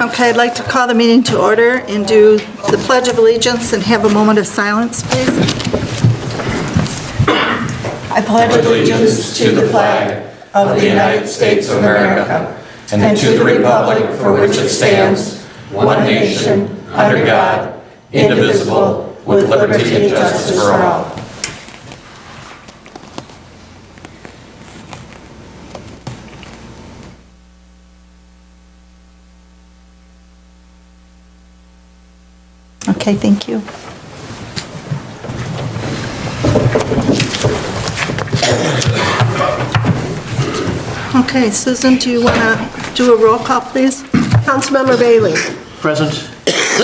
Okay, I'd like to call the meeting to order and do the Pledge of Allegiance and have a moment of silence, please. I pledge allegiance to the flag of the United States of America and to the republic for which it stands, one nation, under God, indivisible, with liberty and justice for all. Okay, thank you. Okay, Susan, do you want to do a roll call, please? Councilmember Bailey. Present.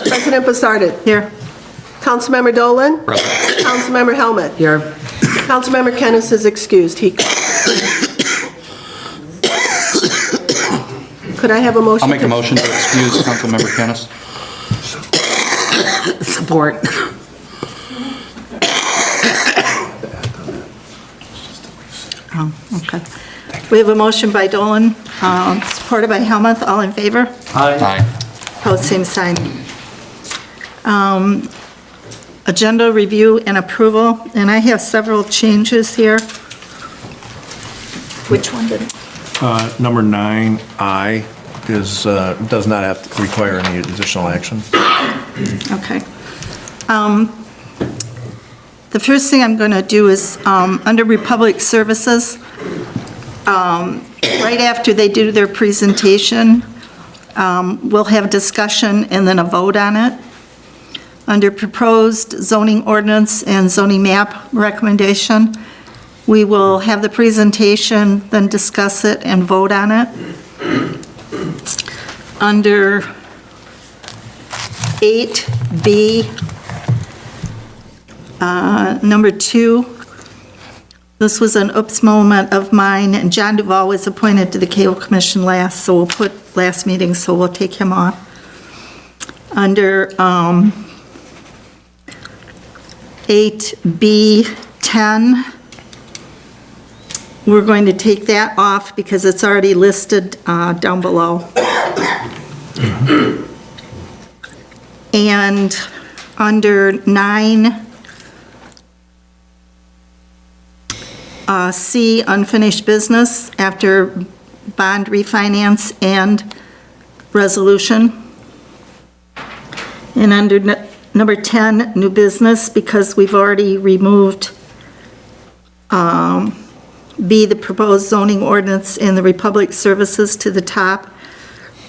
President Basardit. Here. Councilmember Dolan. Present. Councilmember Helmut. Here. Councilmember Kennis is excused. Could I have a motion? I'll make a motion to excuse Councilmember Kennis. Support. Oh, okay. We have a motion by Dolan, supported by Helmuth. All in favor? Aye. Opposed, same sign. Agenda review and approval, and I have several changes here. Which one did it? Number 9I does not have to require any additional action. Okay. The first thing I'm going to do is, under Republic Services, right after they do their presentation, we'll have discussion and then a vote on it. Under proposed zoning ordinance and zoning map recommendation, we will have the presentation, then discuss it and vote on it. Under 8B, number 2, this was an oops moment of mine, and John Duval was appointed to the Cable Commission last, so we'll put last meeting, so we'll take him off. Under 8B10, we're going to take that off because it's already listed down below. And under 9C, unfinished business, after bond refinance and resolution. And under number 10, new business, because we've already removed B, the proposed zoning ordinance and the Republic Services to the top.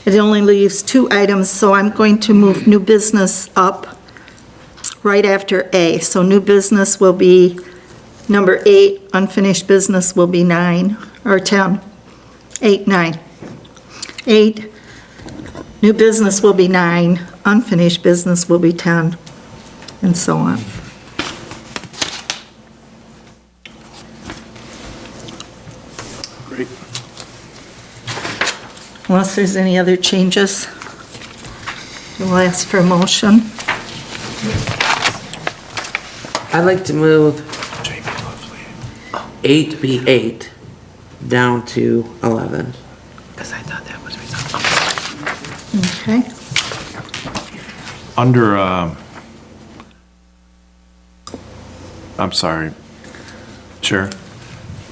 It only leaves 2 items, so I'm going to move new business up right after A. So new business will be number 8, unfinished business will be 9, or 10. 8, 9. 8, new business will be 9, unfinished business will be 10, and so on. Great. Unless there's any other changes, we'll ask for a motion. I'd like to move 8B8 down to 11. Because I thought that was resolved. Okay. Under, I'm sorry, Chair,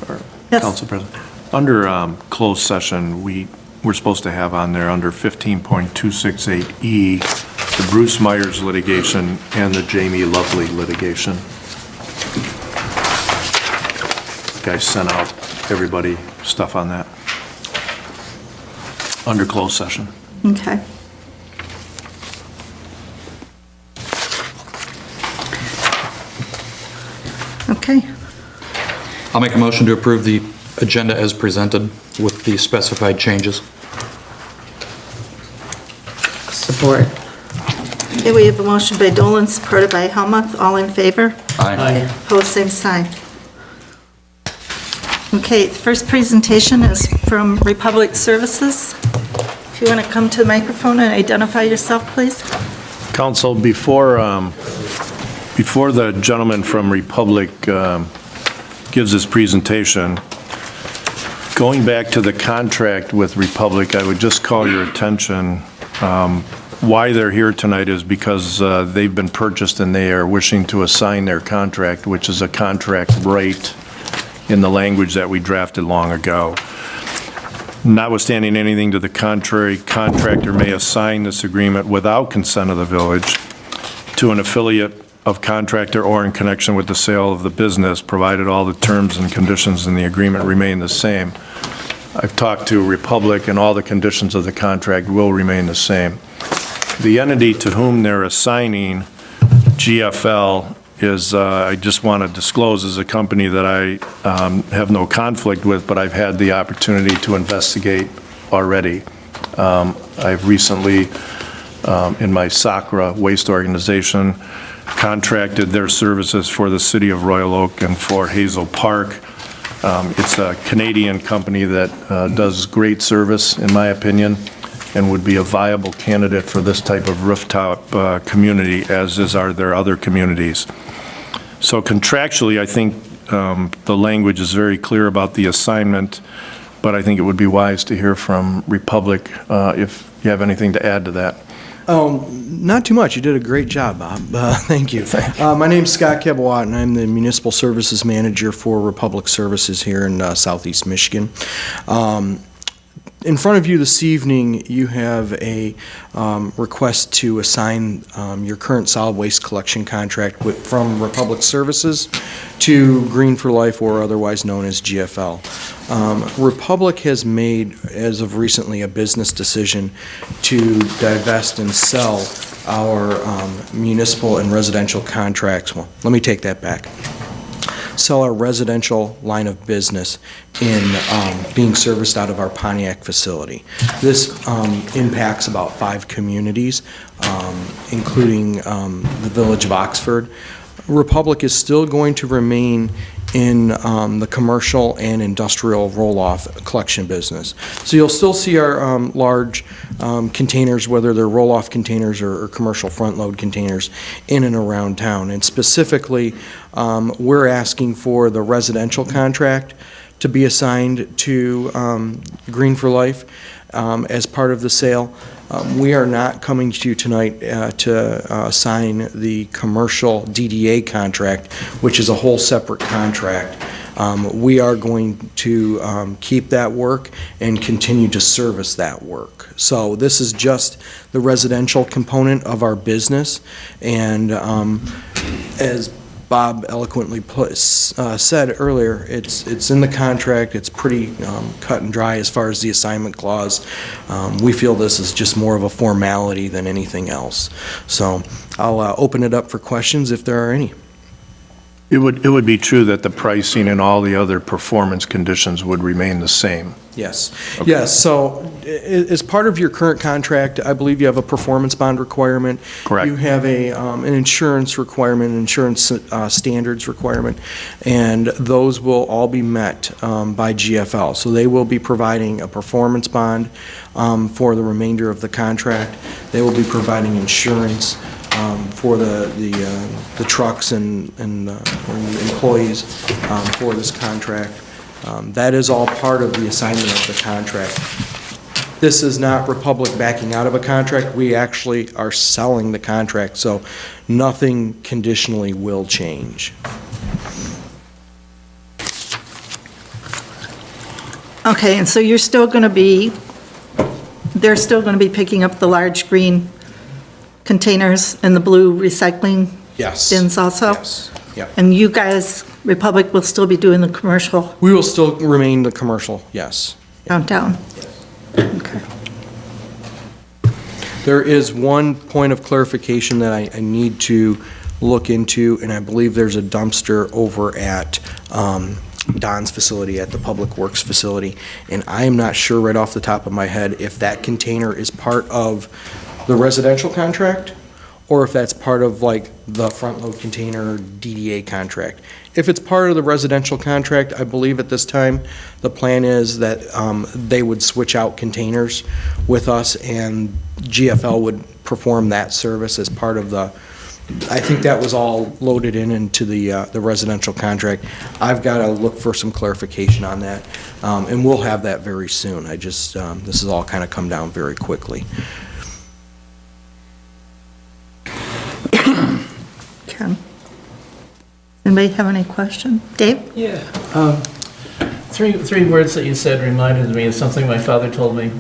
or Yes. Council President. Under closed session, we're supposed to have on there under 15.268E, the Bruce Myers litigation and the Jamie Lovely litigation. Guys sent out everybody stuff on that. Under closed session. Okay. Okay. I'll make a motion to approve the agenda as presented with the specified changes. Support. Okay, we have a motion by Dolan, supported by Helmuth. All in favor? Aye. Opposed, same sign. Okay, the first presentation is from Republic Services. If you want to come to the microphone and identify yourself, please. Council, before the gentleman from Republic gives his presentation, going back to the contract with Republic, I would just call your attention Why they're here tonight is because they've been purchased and they are wishing to assign their contract, which is a contract rate in the language that we drafted long ago. Notwithstanding anything to the contrary, contractor may assign this agreement without consent of the village to an affiliate of contractor or in connection with the sale of the business, provided all the terms and conditions in the agreement remain the same. I've talked to Republic, and all the conditions of the contract will remain the same. The entity to whom they're assigning GFL is, I just want to disclose, is a company that I have no conflict with, but I've had the opportunity to investigate already. I've recently, in my SACRA waste organization, contracted their services for the city of Royal Oak and for Hazel Park. It's a Canadian company that does great service, in my opinion, and would be a viable candidate for this type of rooftop community, as are their other communities. So contractually, I think the language is very clear about the assignment, but I think it would be wise to hear from Republic if you have anything to add to that. Not too much. You did a great job, Bob. Thank you. My name's Scott Kebawat, and I'm the Municipal Services Manager for Republic Services here in Southeast Michigan. In front of you this evening, you have a request to assign your current solid waste collection contract from Republic Services to Green for Life, or otherwise known as GFL. Republic has made, as of recently, a business decision to divest and sell our municipal and residential contracts. Well, let me take that back. Sell our residential line of business in being serviced out of our Pontiac facility. This impacts about 5 communities, including the village of Oxford. Republic is still going to remain in the commercial and industrial roll-off collection business. So you'll still see our large containers, whether they're roll-off containers or commercial front-load containers, in and around town. And specifically, we're asking for the residential contract to be assigned to Green for Life as part of the sale. We are not coming to you tonight to sign the commercial DDA contract, which is a whole separate contract. We are going to keep that work and continue to service that work. So this is just the residential component of our business, and as Bob eloquently said earlier, it's in the contract. It's pretty cut and dry as far as the assignment clause. We feel this is just more of a formality than anything else. So I'll open it up for questions if there are any. It would be true that the pricing and all the other performance conditions would remain the same. Yes. Okay. Yes. So as part of your current contract, I believe you have a performance bond requirement. Correct. You have an insurance requirement, insurance standards requirement, and those will all be met by GFL. So they will be providing a performance bond for the remainder of the contract. They will be providing insurance for the trucks and employees for this contract. That is all part of the assignment of the contract. This is not Republic backing out of a contract. We actually are selling the contract, so nothing conditionally will change. Okay, and so you're still going to be, they're still going to be picking up the large green containers and the blue recycling Yes. bins also? Yes. Yep. And you guys, Republic, will still be doing the commercial We will still remain the commercial, yes. downtown? Okay. There is one point of clarification that I need to look into, and I believe there's a dumpster over at Don's facility, at the Public Works facility, and I am not sure right off the top of my head if that container is part of the residential contract, or if that's part of like the front load container DDA contract. If it's part of the residential contract, I believe at this time, the plan is that they would switch out containers with us, and GFL would perform that service as part of the, I think that was all loaded into the residential contract. I've got to look for some clarification on that, and we'll have that very soon. I just, this has all kind of come down very quickly. Anybody have any question? Dave? Yeah. Three words that you said reminded me of something my father told me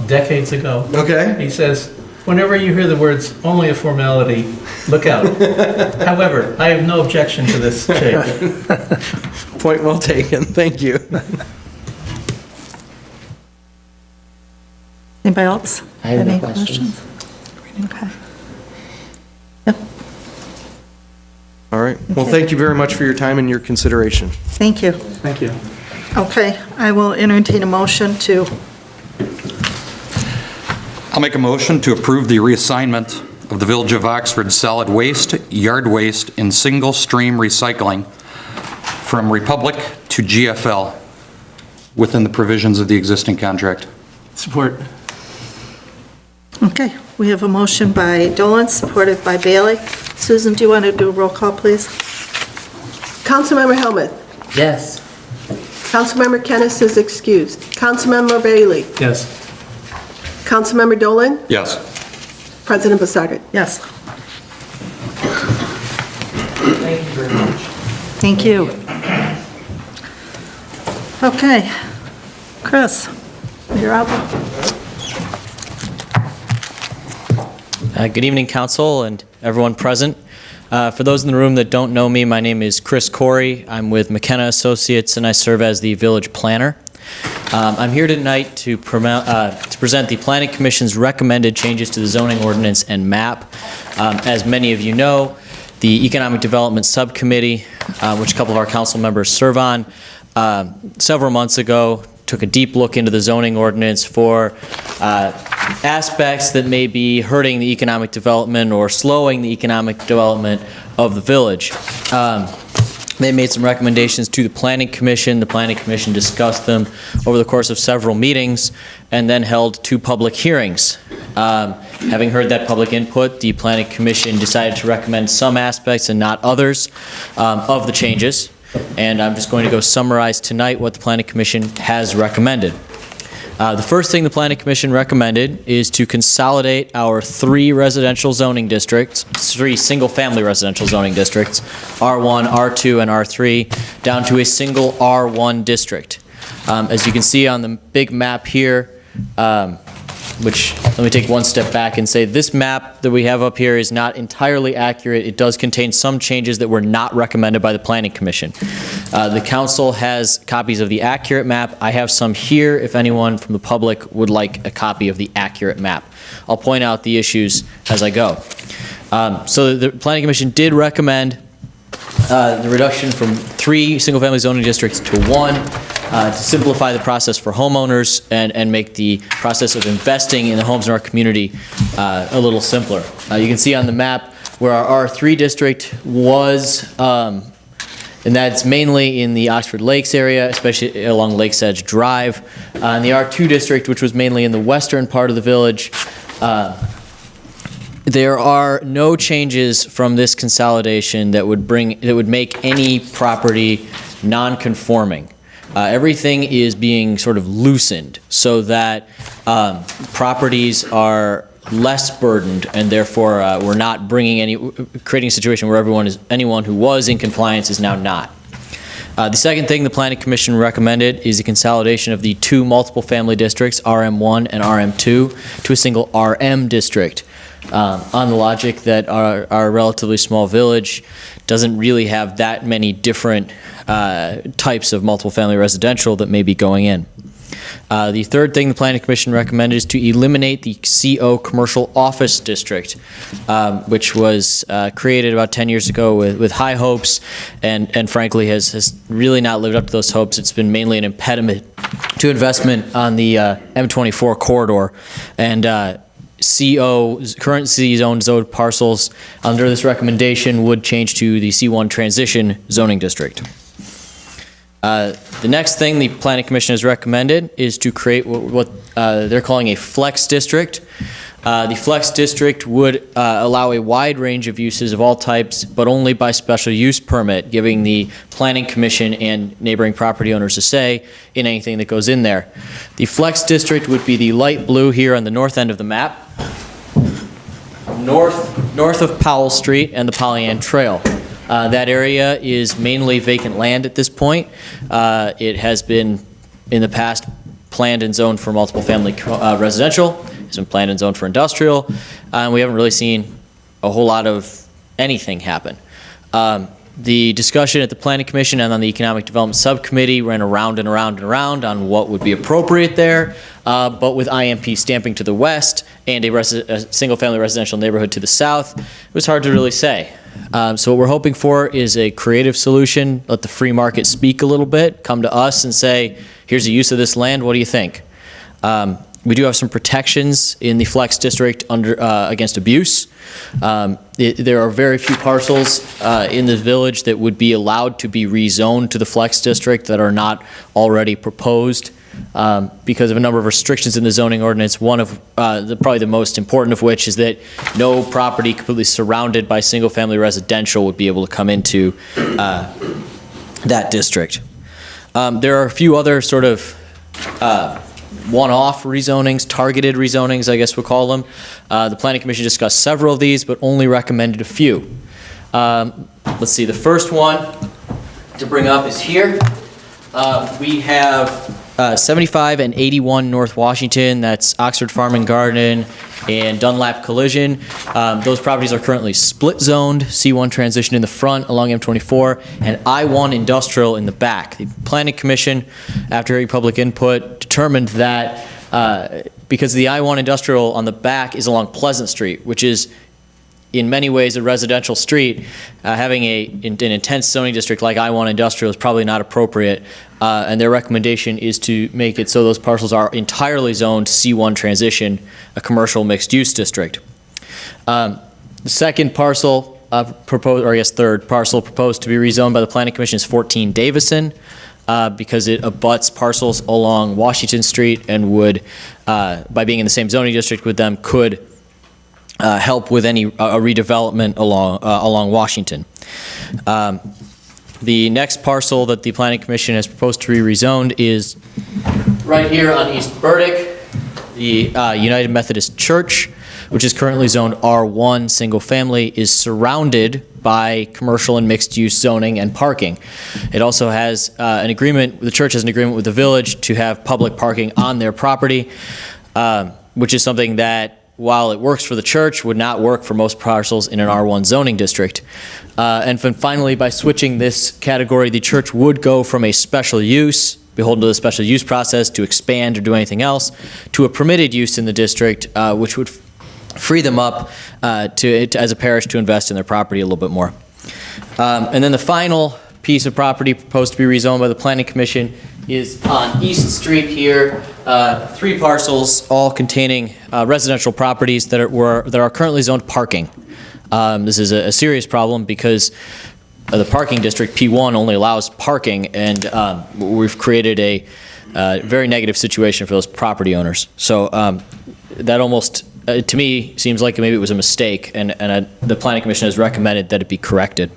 decades ago. Okay. He says, whenever you hear the words "only a formality," look out. However, I have no objection to this change. Point well taken. Thank you. Anybody else? I have no any questions. Okay. Yep, All right. Well, thank you very much for your time and your consideration. thank you. Thank you. Okay, I will entertain a motion to, I'll make a motion to approve the reassignment of the Village of Oxford solid waste, yard waste, and single-stream recycling from Republic to GFL within the provisions of the existing contract. Support. okay, we have a motion by Dolan, supported by Bailey. Susan, do you want to do a roll call, please? Councilmember Helmuth. Yes. Councilmember Kennis is excused. Councilmember Bailey. Yes. Councilmember Dolan. Yes. President Basardi. Yes, Thank you very much. thank you. Okay, Chris, you're up. Good evening, council and everyone present. For those in the room that don't know me, my name is Chris Corey. I'm with McKenna Associates, and I serve as the village planner. I'm here tonight to present the Planning Commission's recommended changes to the zoning ordinance and map. As many of you know, the Economic Development Subcommittee, which a couple of our council members serve on, several months ago took a deep look into the zoning ordinance for aspects that may be hurting the economic development or slowing the economic development of the village. They made some recommendations to the Planning Commission. The Planning Commission discussed them over the course of several meetings and then held 2 public hearings. Having heard that public input, the Planning Commission decided to recommend some aspects and not others of the changes. And I'm just going to go summarize tonight what the Planning Commission has recommended. The first thing the Planning Commission recommended is to consolidate our 3 residential zoning districts, 3 single-family residential zoning districts, R1, R2, and R3, down to a single R1 district. As you can see on the big map here, which, let me take one step back and say this map that we have up here is not entirely accurate. It does contain some changes that were not recommended by the Planning Commission. The council has copies of the accurate map. I have some here if anyone from the public would like a copy of the accurate map. I'll point out the issues as I go. So the Planning Commission did recommend the reduction from 3 single-family zoning districts to 1, to simplify the process for homeowners and make the process of investing in the homes in our community a little simpler. You can see on the map where our R3 district was, and that's mainly in the Oxford Lakes area, especially along Lakes Edge Drive. And the R2 district, which was mainly in the western part of the village, there are no changes from this consolidation that would make any property non-conforming. Everything is being sort of loosened so that properties are less burdened, and therefore we're not creating a situation where anyone who was in compliance is now not. The second thing the Planning Commission recommended is the consolidation of the 2 multiple family districts, RM1 and RM2, to a single RM district. On the logic that our relatively small village doesn't really have that many different types of multiple family residential that may be going in. The third thing the Planning Commission recommended is to eliminate the CO commercial office district, which was created about 10 years ago with high hopes and frankly has really not lived up to those hopes. It's been mainly an impediment to investment on the M24 corridor, and current C-zoned parcels under this recommendation would change to the C1 transition zoning district. The next thing the Planning Commission has recommended is to create what they're calling a flex district. The flex district would allow a wide range of uses of all types, but only by special use permit, giving the Planning Commission and neighboring property owners a say in anything that goes in there. The flex district would be the light blue here on the north end of the map, north of Powell Street and the Pollyant Trail. That area is mainly vacant land at this point. It has been, in the past, planned and zoned for multiple family residential. It's been planned and zoned for industrial. And we haven't really seen a whole lot of anything happen. The discussion at the Planning Commission and on the Economic Development Subcommittee ran around and around and around on what would be appropriate there, but with IMP stamping to the west and a single-family residential neighborhood to the south, it was hard to really say. So what we're hoping for is a creative solution, let the free market speak a little bit, come to us and say, here's the use of this land, what do you think? We do have some protections in the Flex District against abuse. There are very few parcels in the village that would be allowed to be rezoned to the Flex District that are not already proposed because of a number of restrictions in the zoning ordinance, one of probably the most important of which is that no property completely surrounded by single-family residential would be able to come into that district. There are a few other sort of one-off rezonings, targeted rezonings, I guess we'll call them. The Planning Commission discussed several of these, but only recommended a few. Let's see, the first one to bring up is here. We have 75 and 81 North Washington, that's Oxford Farm and Garden and Dunlap Collision. Those properties are currently split zoned, C1 transition in the front along M24, and I1 industrial in the back. The Planning Commission, after hearing public input, determined that because the I1 industrial on the back is along Pleasant Street, which is in many ways a residential street, having an intense zoning district like I1 industrial is probably not appropriate, and their recommendation is to make it so those parcels are entirely zoned C1 transition, a commercial mixed-use district. The second parcel proposed, or I guess third parcel proposed to be rezoned by the Planning Commission is 14 Davison, because it abuts parcels along Washington Street and would, by being in the same zoning district with them, could help with any redevelopment along Washington. The next parcel that the Planning Commission has proposed to be rezoned is right here on East Burdick, the United Methodist Church, which is currently zoned R1 single family, is surrounded by commercial and mixed use zoning and parking. It also has an agreement, the church has an agreement with the village to have public parking on their property, which is something that, while it works for the church, would not work for most parcels in an R1 zoning district. And finally, by switching this category, the church would go from a special use, beholden to the special use process, to expand or do anything else, to a permitted use in the district, which would free them up as a parish to invest in their property a little bit more. And then the final piece of property proposed to be rezoned by the Planning Commission is on East Street here, 3 parcels, all containing residential properties that are currently zoned parking. This is a serious problem because the parking district, P1, only allows parking, and we've created a very negative situation for those property owners. So that almost, to me, seems like maybe it was a mistake, and the Planning Commission has recommended that it be corrected.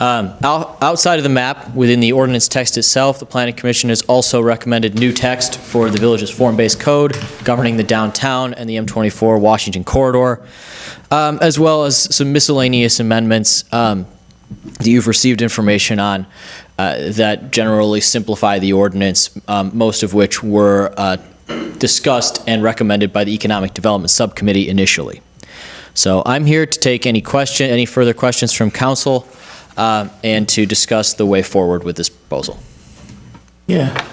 Outside of the map, within the ordinance text itself, the Planning Commission has also recommended new text for the village's form-based code governing the downtown and the M24 Washington corridor, as well as some miscellaneous amendments that you've received information on that generally simplify the ordinance, most of which were discussed and recommended by the Economic Development Subcommittee initially. So I'm here to take any further questions from council, and to discuss the way forward with this proposal. Yeah.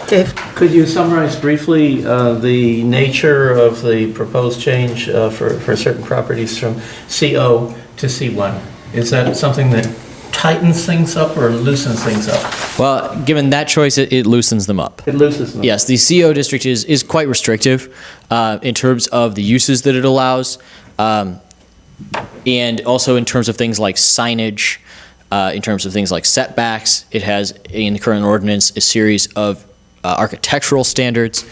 Dave? Could you summarize briefly the nature of the proposed change for certain properties from CO to C1? Is that something that tightens things up or loosens things up? Well, given that choice, it loosens them up. It loosens them up. Yes, the CO district is quite restrictive in terms of the uses that it allows, and also in terms of things like signage, in terms of things like setbacks. It has, in the current ordinance, a series of architectural standards.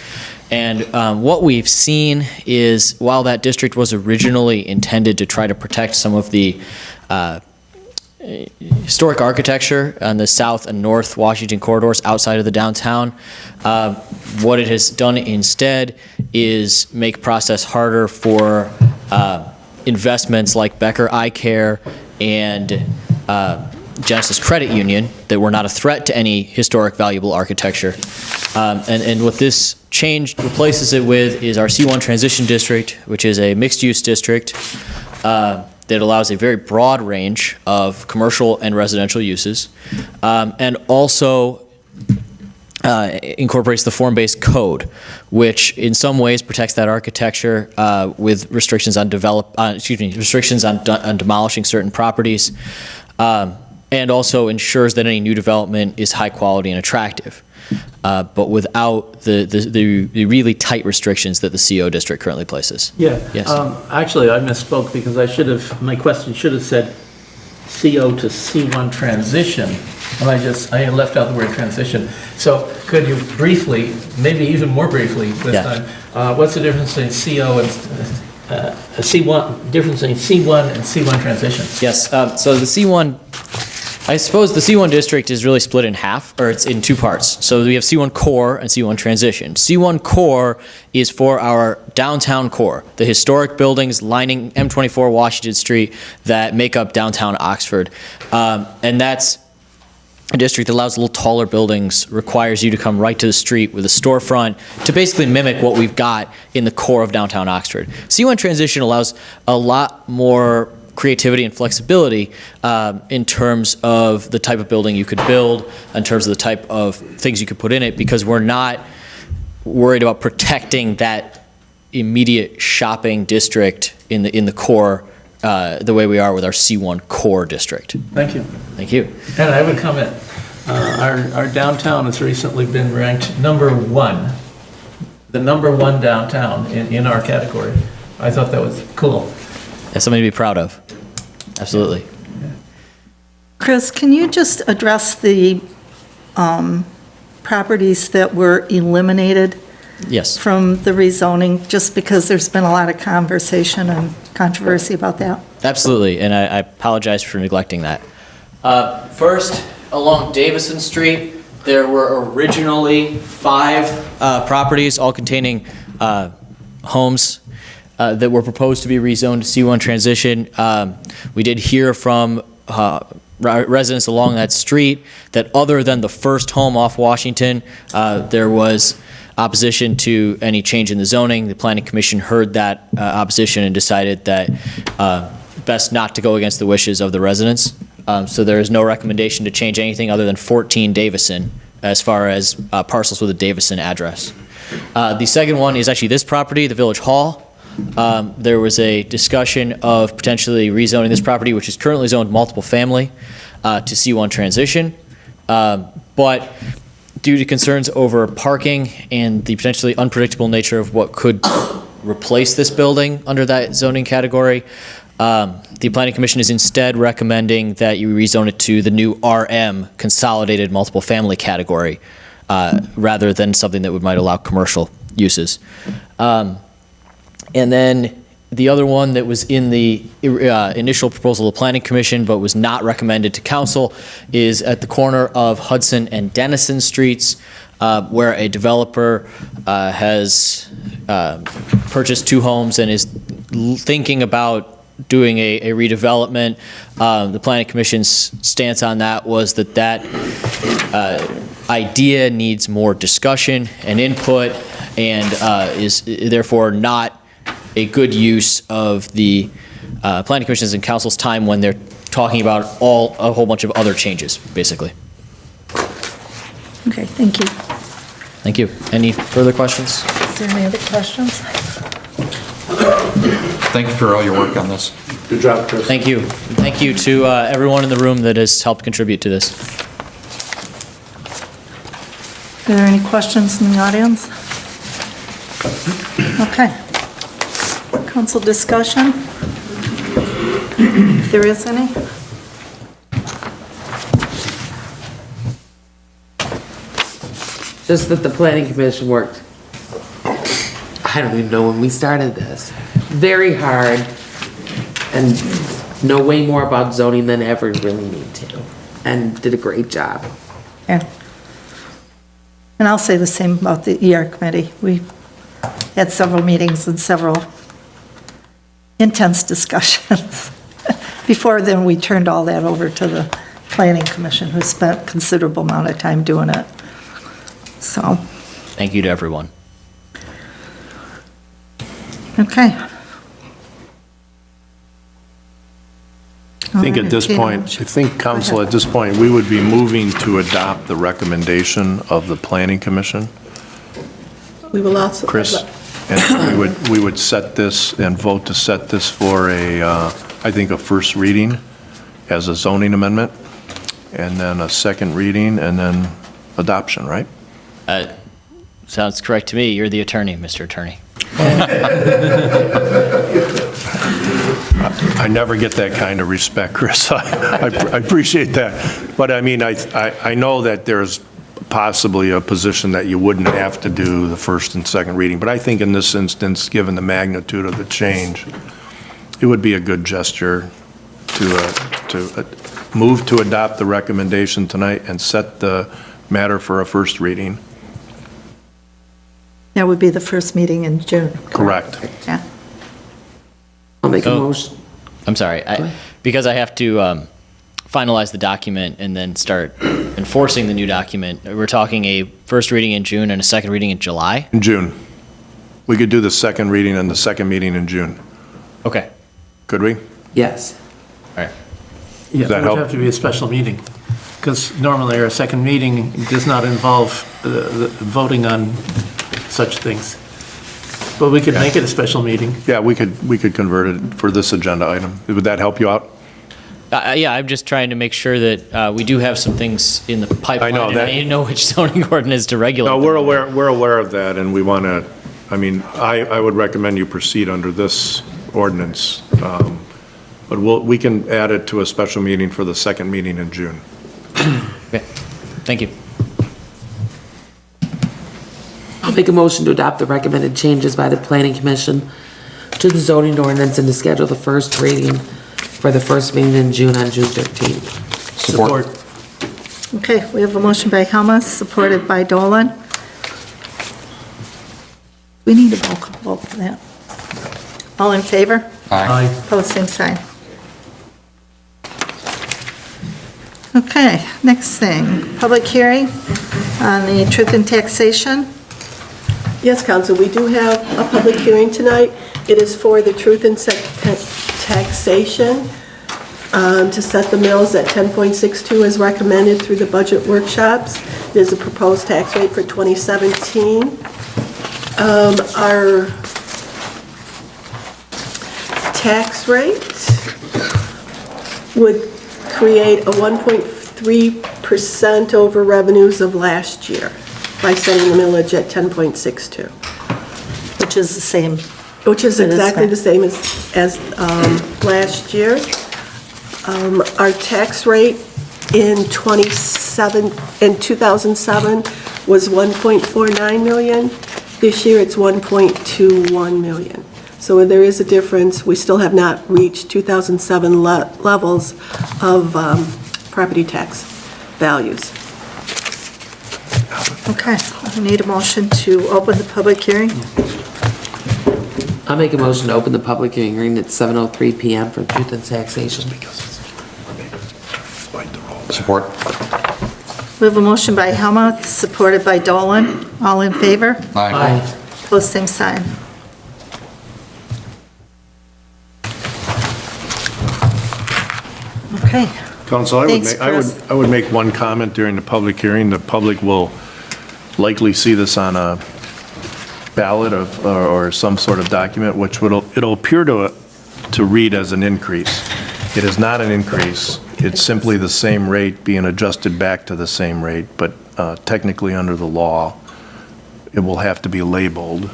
And what we've seen is, while that district was originally intended to try to protect some of the historic architecture on the south and north Washington corridors outside of the downtown, what it has done instead is make process harder for investments like Becker Eye Care and Genesis Credit Union, that were not a threat to any historic valuable architecture. And what this change replaces it with is our C1 Transition District, which is a mixed-use district that allows a very broad range of commercial and residential uses, and also incorporates the form-based code, which in some ways protects that architecture with restrictions on demolishing certain properties, and also ensures that any new development is high quality and attractive, but without the really tight restrictions that the CO district currently places. Yeah. Yes. Actually, I misspoke because my question should have said CO to C1 transition, and I left out the word transition. So could you briefly, maybe even more briefly this Yeah. time, what's the difference between CO and C1, difference between C1 and C1 transition? Yes, so the C1, I suppose the C1 district is really split in half, or it's in two parts. So we have C1 core and C1 transition. C1 core is for our downtown core, the historic buildings lining M24 Washington Street that make up downtown Oxford. And that's a district that allows a little taller buildings, requires you to come right to the street with a storefront to basically mimic what we've got in the core of downtown Oxford. C1 transition allows a lot more creativity and flexibility in terms of the type of building you could build, in terms of the type of things you could put in it, because we're not worried about protecting that immediate shopping district in the core the way we are with our C1 core district. Thank you. Thank you. And I have a comment. Our downtown has recently been ranked number 1, the number 1 downtown in our category. I thought that was cool. That's something to be proud of. Absolutely. Chris, can you just address the properties that were eliminated Yes. from the rezoning, just because there's been a lot of conversation and controversy about that? Absolutely, and I apologize for neglecting that. First, along Davison Street, there were originally 5 properties, all containing homes that were proposed to be rezoned to C1 transition. We did hear from residents along that street that other than the first home off Washington, there was opposition to any change in the zoning. The Planning Commission heard that opposition and decided that best not to go against the wishes of the residents. So there is no recommendation to change anything other than 14 Davison as far as parcels with a Davison address. The second one is actually this property, the Village Hall. There was a discussion of potentially rezoning this property, which is currently zoned multiple family, to C1 transition. But due to concerns over parking and the potentially unpredictable nature of what could replace this building under that zoning category, the Planning Commission is instead recommending that you rezone it to the new RM, consolidated multiple family category, rather than something that might allow commercial uses. And then the other one that was in the initial proposal of the Planning Commission but was not recommended to council is at the corner of Hudson and Denison Streets, where a developer has purchased 2 homes and is thinking about doing a redevelopment. The Planning Commission's stance on that was that idea needs more discussion and input, and is therefore not a good use of the Planning Commission's and Council's time when they're talking about a whole bunch of other changes, basically. Okay, thank you. Thank you. Any further questions? Is there any other questions? Thank you for all your work on this. Good job, Chris. Thank you. Thank you to everyone in the room that has helped contribute to this. Are there any questions in the audience? Okay. Council discussion? If there is any? Just that the planning commission worked, I don't even know when we started this, very hard and know way more about zoning than ever really need to, and did a great job. Yeah. And I'll say the same about the ER committee. We had several meetings and several intense discussions Before then, we turned all that over to the planning commission, who spent considerable amount of time doing it. So, Thank you to everyone. okay. I think at this point, I think, council, at this point, we would be moving to adopt the recommendation of the planning commission. We will also. Chris? And we would set this and vote to set this for I think, a first reading as a zoning amendment, and then a second reading, and then adoption, right? Sounds correct to me. You're the attorney, Mr. Attorney. I never get that kind of respect, Chris. I appreciate that. But I mean, I know that there's possibly a position that you wouldn't have to do the first and second reading, but I think in this instance, given the magnitude of the change, it would be a good gesture to move to adopt the recommendation tonight and set the matter for a first reading. That would be the first meeting in June. Correct. Yeah. I'll make a Oh. motion. I'm sorry. Because I have to finalize the document and then start enforcing the new document, we're talking a first reading in June and a second reading in July? In June. We could do the second reading and the second meeting in June. Okay. Could we? Yes. All right. Yeah, that it would help? have to be a special meeting, because normally our second meeting does not involve the voting on such things. But we could make it a special meeting. Yeah, we could convert it for this agenda item. Would that help you out? Yeah, I'm just trying to make sure that we do have some things in the pipeline. I know and that- I need to know which zoning ordinance to regulate. No, them. we're aware of that, and we want to, I mean, I would recommend you proceed under this ordinance. But we can add it to a special meeting for the second meeting in June. Okay. Thank you. I'll make a motion to adopt the recommended changes by the planning commission to the zoning ordinance and to schedule the first reading for the first meeting in June on June 13th. Support. Okay, we have a motion by Helmuth, supported by Dolan. We need a roll call vote for that. All in favor? Aye. Opposed, same sign. Okay, next thing, public hearing on the truth in taxation. Yes, council, we do have a public hearing tonight. It is for the truth in taxation, to set the mills at 10.62 as recommended through the budget workshops. There's a proposed tax rate for 2017. Our tax rate would create a 1.3% over revenues of last year by setting the millage at 10.62. Which is the same. Which is It is exactly fine. the same as last year. Our tax rate in 2007 was 1.49 million. This year, it's 1.21 million. So there is a difference. We still have not reached 2007 levels of property tax values. Okay, I need a motion to open the public hearing. I'll make a motion to open the public hearing at 7:03 PM for truth and taxation. Support. We have a motion by Helmuth, supported by Dolan. All in favor? Aye. Opposed, same sign. Okay, Council, Thanks, Chris. I would make one comment during the public hearing. The public will likely see this on a ballot or some sort of document, which it'll appear to read as an increase. It is not an increase. It's simply the same rate being adjusted back to the same rate, but technically under the law, it will have to be labeled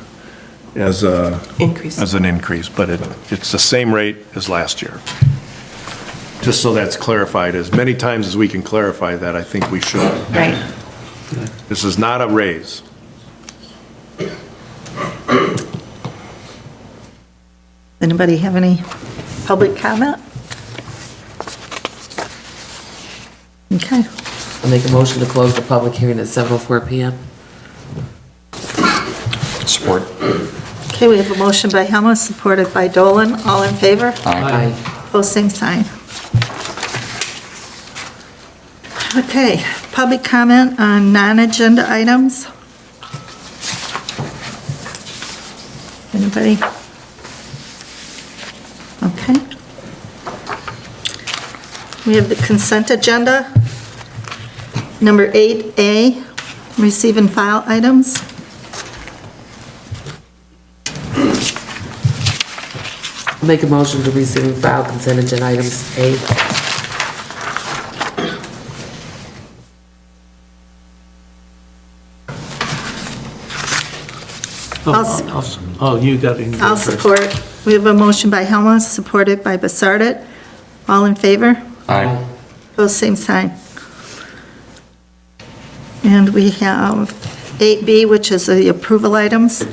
as an increase, but it's the same rate as last year. Just so that's clarified, as many times as we can clarify that, I think we should. right. This is not a raise. Anybody have any public comment? Okay, I'll make a motion to close the public hearing at 7:04 PM. Support. okay, we have a motion by Helmuth, supported by Dolan. All in favor? Aye. Opposed, same sign. Okay, public comment on non-agenda items? Anybody? Okay. We have the consent agenda. Number 8A, receive and file items. Make a motion to receive and file consent agenda items A. Oh, you got it. I'll support. We have a motion by Helmut, supported by Basardet. All in favor? Aye. Opposed, same sign. And we have 8B, which is the approval items,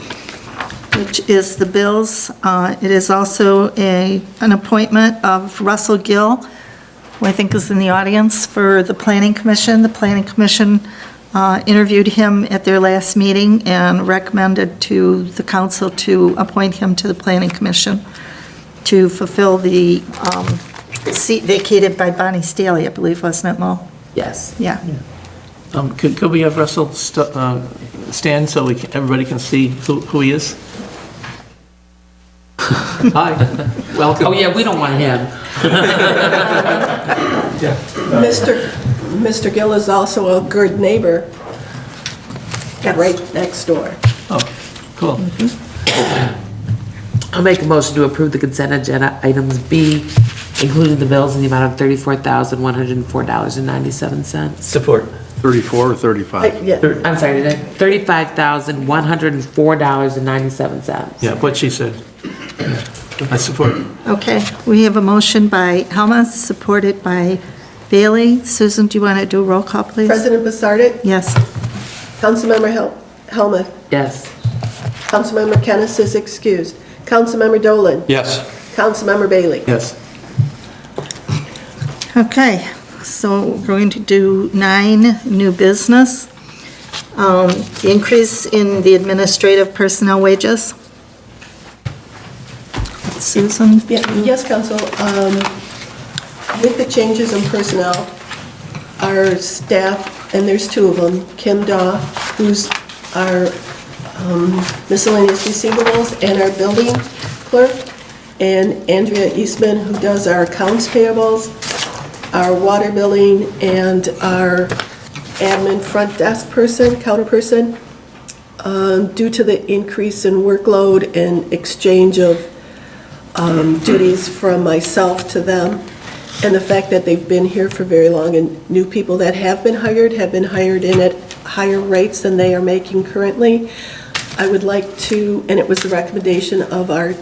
which is the bills. It is also an appointment of Russell Gill, who I think is in the audience, for the Planning Commission. The Planning Commission interviewed him at their last meeting and recommended to the council to appoint him to the Planning Commission to fulfill the seat vacated by Bonnie Staley, I believe, wasn't it, Mo? Yes. Yeah. Could we have Russell stand so everybody can see who he is? Hi, welcome. Oh, yeah, we don't want him. Mr. Gill is also a good neighbor, right next door. Oh, cool. I'll make a motion to approve the consent agenda items B, including the bills in the amount of $34,104.97. Support. 34 or 35? Yeah, I'm sorry, did I? $35,104.97. Yeah, what she said. Yeah, I support. Okay, we have a motion by Helmut, supported by Bailey. Susan, do you want to do a roll call, please? President Basardet, Yes. Councilmember Helmuth, Yes. Councilmember Kennis is excused, Councilmember Dolan, Yes. Councilmember Bailey. Yes. Okay, so we're going to do 9, new business. The increase in the administrative personnel wages. Susan? Yes, Council. With the changes in personnel, our staff, and there's 2 of them, Kim Daw, who's our miscellaneous receivables and our building clerk, and Andrea Eastman, who does our accounts payables, our water billing, and our admin front desk person, counter person, due to the increase in workload and exchange of duties from myself to them, and the fact that they've been here for very long, and new people that have been hired in at higher rates than they are making currently. I would like to, and it was the recommendation of our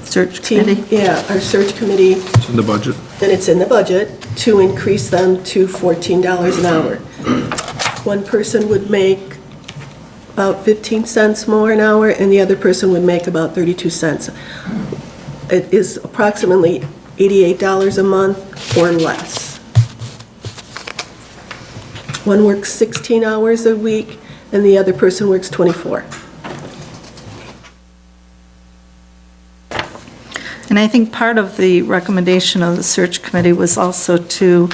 Search team, committee? our search committee, It's in the budget. and it's in the budget, to increase them to $14 an hour. One person would make about 15 cents more an hour, and the other person would make about 32 cents. It is approximately $88 a month or less. One works 16 hours a week, and the other person works 24. And I think part of the recommendation of the search committee was also to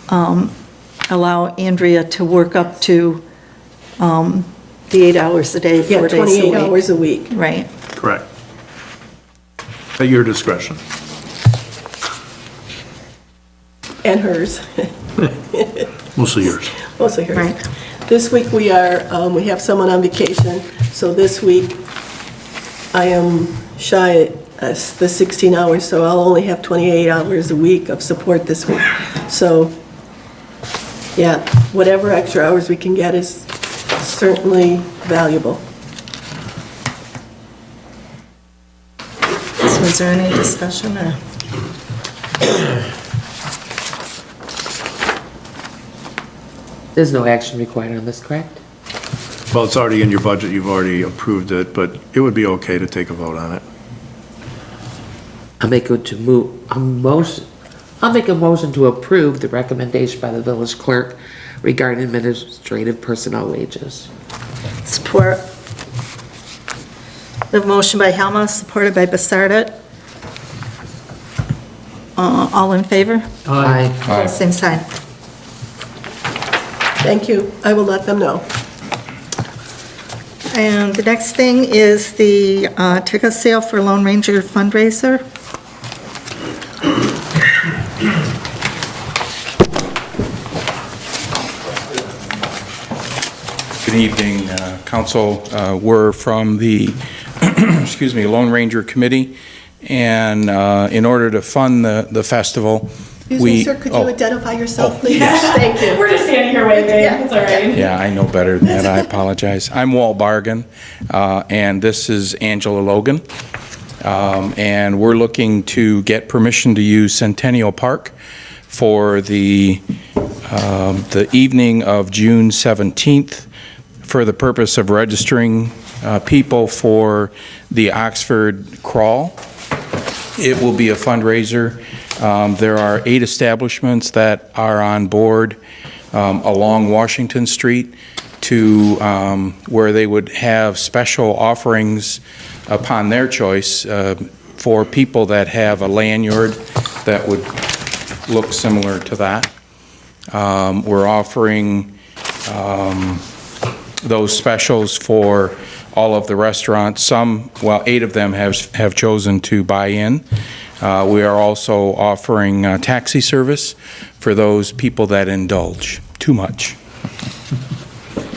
allow Andrea to work up to the 8 hours a day, 4 Yeah, days a 28 week. hours a week. Right. Correct. At your discretion. And hers. Mostly yours. Mostly hers. Right. This week we have someone on vacation, so this week I am shy at the 16 hours, so I'll only have 28 hours a week of support this week. So, yeah, whatever extra hours we can get is certainly valuable. So is there any discussion or? There's no action required on this, correct? Well, it's already in your budget, you've already approved it, but it would be okay to take a vote on it. I'll make a motion to approve the recommendation by the village clerk regarding administrative personnel wages. Support. The motion by Helmut, supported by Basardet. All in favor? Aye. Same sign. Thank you. I will let them know. And the next thing is the ticket sale for Lone Ranger fundraiser. Good evening, Council. We're from the, excuse me, Lone Ranger Committee, and in order to fund the festival, Excuse me, sir, could you identify yourself, please? Thank you. We're just standing here waving. It's all right. Yeah, I know better than that, I apologize. I'm Walt Bargan, and this is Angela Logan. And we're looking to get permission to use Centennial Park for the evening of June 17th for the purpose of registering people for the Oxford Crawl. It will be a fundraiser. There are 8 establishments that are on board along Washington Street to where they would have special offerings upon their choice for people that have a lanyard that would look similar to that. We're offering those specials for all of the restaurants. Some, well, 8 of them have chosen to buy in. We are also offering taxi service for those people that indulge too much.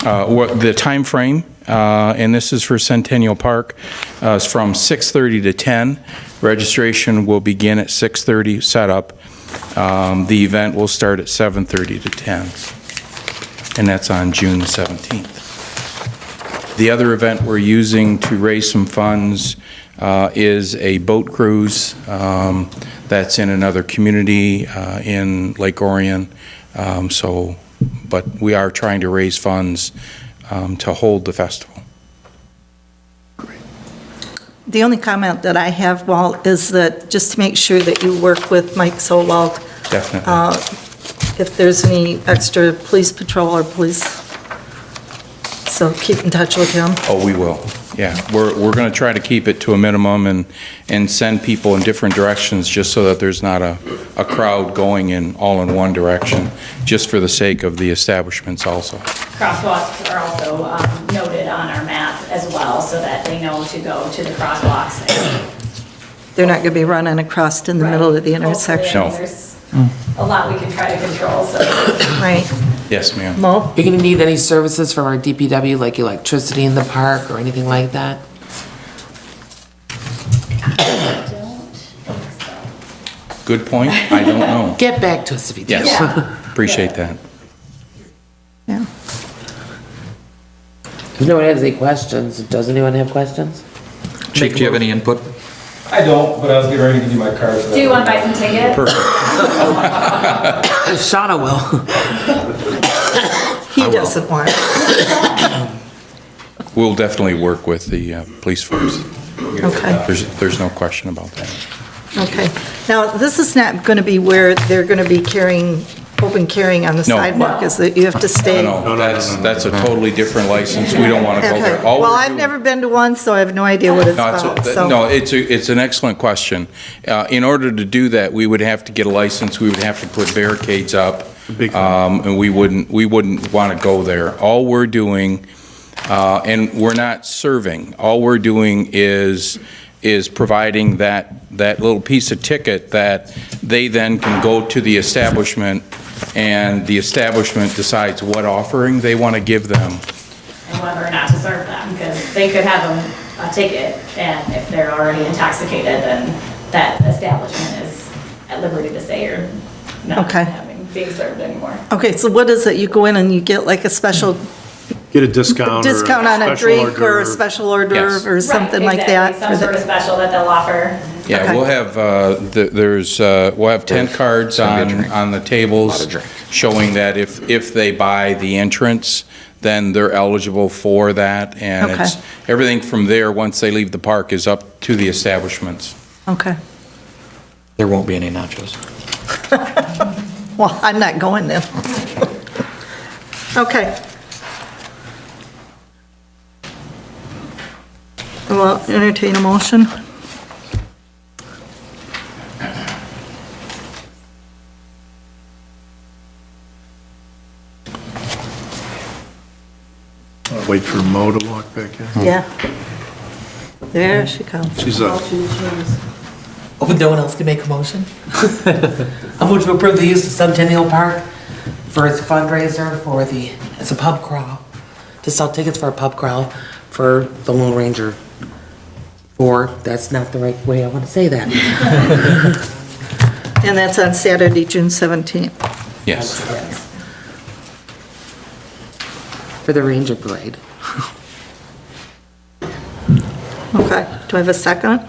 The time frame, and this is for Centennial Park, is from 6:30 to 10. Registration will begin at 6:30 setup. The event will start at 7:30 to 10, and that's on June 17th. The other event we're using to raise some funds is a boat cruise that's in another community in Lake Orion. But we are trying to raise funds to hold the festival. The only comment that I have, Walt, is that just to make sure that you work with Mike Solwald, Definitely. if there's any extra police patrol or police, so keep in touch with him. Oh, we will. Yeah, we're going to try to keep it to a minimum and send people in different directions just so that there's not a crowd going all in one direction, just for the sake of the establishments also. Crosswalks are also noted on our map as well, so that they know to go to the crosswalks. They're not going to be running across in the middle of the intersection. No. There's a lot we can try to control, so. Right. Yes, ma'am. Mo? You're gonna need any services from our DPW, like electricity in the park or anything like that? Good point. I don't know. Get back to us if you do. Yes, appreciate that. Yeah. If no one has any questions, does anyone have questions? Chief, do you have any input? I don't, but I was getting ready to give you my card. Do you want to buy some tickets? Shauna will. He doesn't want it. We'll definitely work with the police force. Okay. There's no question about that. Okay. Now, this is not going to be where they're going to be open carrying on the No. sidewalk, is that you have to stay? No, that's a totally different license. We don't want to go Okay. there. All Well, we're I've doing- never been to one, so I have no idea what it's No, about, so. no, it's an excellent question. In order to do that, we would have to get a license, we would have to put barricades up, and we wouldn't want to go there. All we're doing, and we're not serving, all we're doing is providing that little piece of ticket that they then can go to the establishment, and the establishment decides what offering they want to give them. And whether or not to serve them, because they could have a ticket, and if they're already intoxicated, then that establishment is at liberty to say you're not Okay. being served anymore. Okay, so what is it? You go in and you get like a special Get a discount or a discount on a special drink or a order. special order Yes. or something Right, like that? exactly. Some sort of special that they'll offer. Yeah, Okay. we'll have, we'll have 10 cards on the tables showing that if they buy the entrance, then they're eligible for that. And Okay. it's, everything from there, once they leave the park, is up to the establishments. Okay. There won't be any nachos. Well, I'm not going then. Okay. Well, entertain a motion. Wait for Mo to walk back in. Yeah. There she comes. She's up. Motion is yours. Oh, no one else can make a motion? I'm going to approve the use of Centennial Park for its fundraiser for it's a pub crawl, to sell tickets for a pub crawl for the Lone Ranger. That's not the right way I want to say that. And that's on Saturday, June 17th. Yes. For the Ranger Parade. Okay, do I have a second?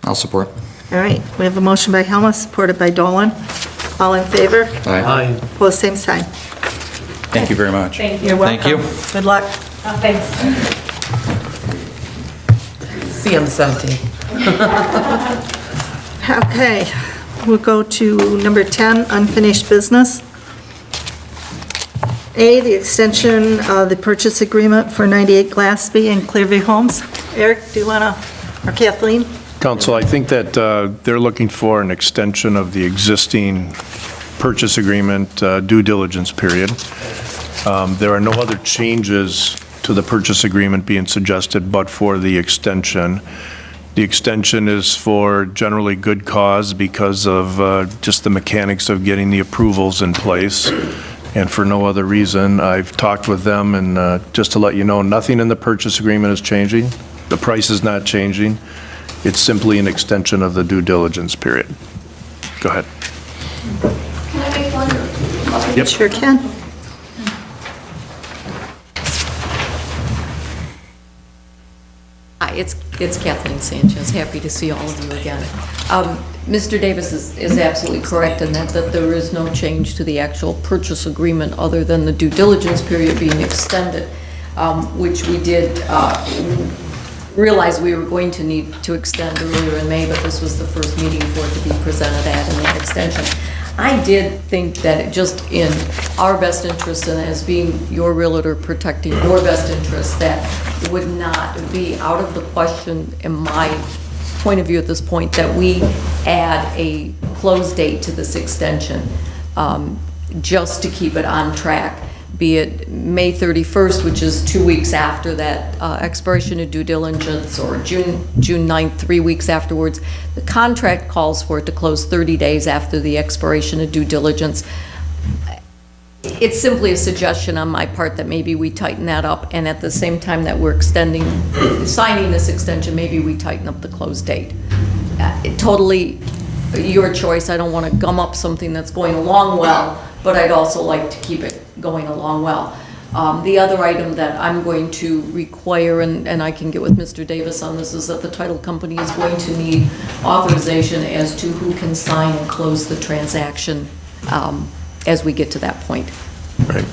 I'll support. All right, we have a motion by Helmut, supported by Dolan. All in favor? Aye. Opposed, same sign. Thank you very much. Thank you. You're welcome. Thank you. Good luck. Oh, thanks. See you on the 17th. Okay, we'll go to number 10, unfinished business. A, the extension of the purchase agreement for 98 Glassby and Clearview Homes. Eric, do you want to, or Kathleen? Council, I think that they're looking for an extension of the existing purchase agreement due diligence period. There are no other changes to the purchase agreement being suggested but for the extension. The extension is for generally good cause because of just the mechanics of getting the approvals in place, and for no other reason. I've talked with them, and just to let you know, nothing in the purchase agreement is changing. The price is not changing. It's simply an extension of the due diligence period. Go ahead. Can I make one? Yep. Sure can. Hi, it's Kathleen Sanchez. Happy to see all of you again. Mr. Davis is absolutely correct in that there is no change to the actual purchase agreement other than the due diligence period being extended, which we did realize we were going to need to extend earlier in May, but this was the first meeting for it to be presented at in that extension. I did think that it just in our best interest and as being your realtor protecting your best interest, that it would not be out of the question in my point of view at this point that we add a close date to this extension just to keep it on track, be it May 31st, which is 2 weeks after that expiration of due diligence, or June 9th, 3 weeks afterwards. The contract calls for it to close 30 days after the expiration of due diligence. It's simply a suggestion on my part that maybe we tighten that up, and at the same time that we're signing this extension, maybe we tighten up the close date. Totally your choice. I don't want to gum up something that's going along well, but I'd also like to keep it going along well. The other item that I'm going to require, and I can get with Mr. Davis on this, is that the title company is going to need authorization as to who can sign and close the transaction as we get to that point. Right.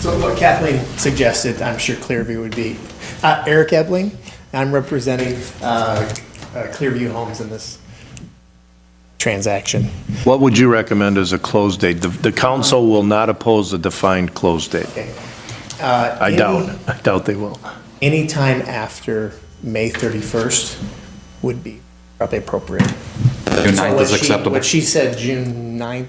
So what Kathleen suggested, I'm sure Clearview would be. Eric Ebling, I'm representing Clearview Homes in this transaction. What would you recommend as a close date? The council will not oppose a defined close date. Okay. I doubt they will. Any time after May 31st would be probably appropriate. June 9th is acceptable. What she said, June 9th.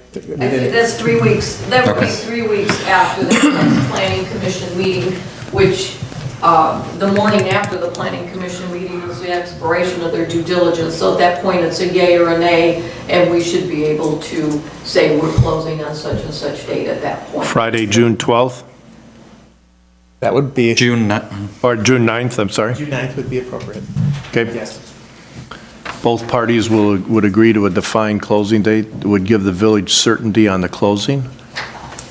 That's 3 weeks. That would be Okay. 3 weeks after the next planning commission meeting, which the morning after the planning commission meeting is the expiration of their due diligence. So at that point, it's a yay or a nay, and we should be able to say we're closing on such and such date at that point. Friday, June 12th? That would be, June, Or June 9th, I'm sorry? June 9th would be appropriate. Okay. Yes. Both parties would agree to a defined closing date, would give the village certainty on the closing,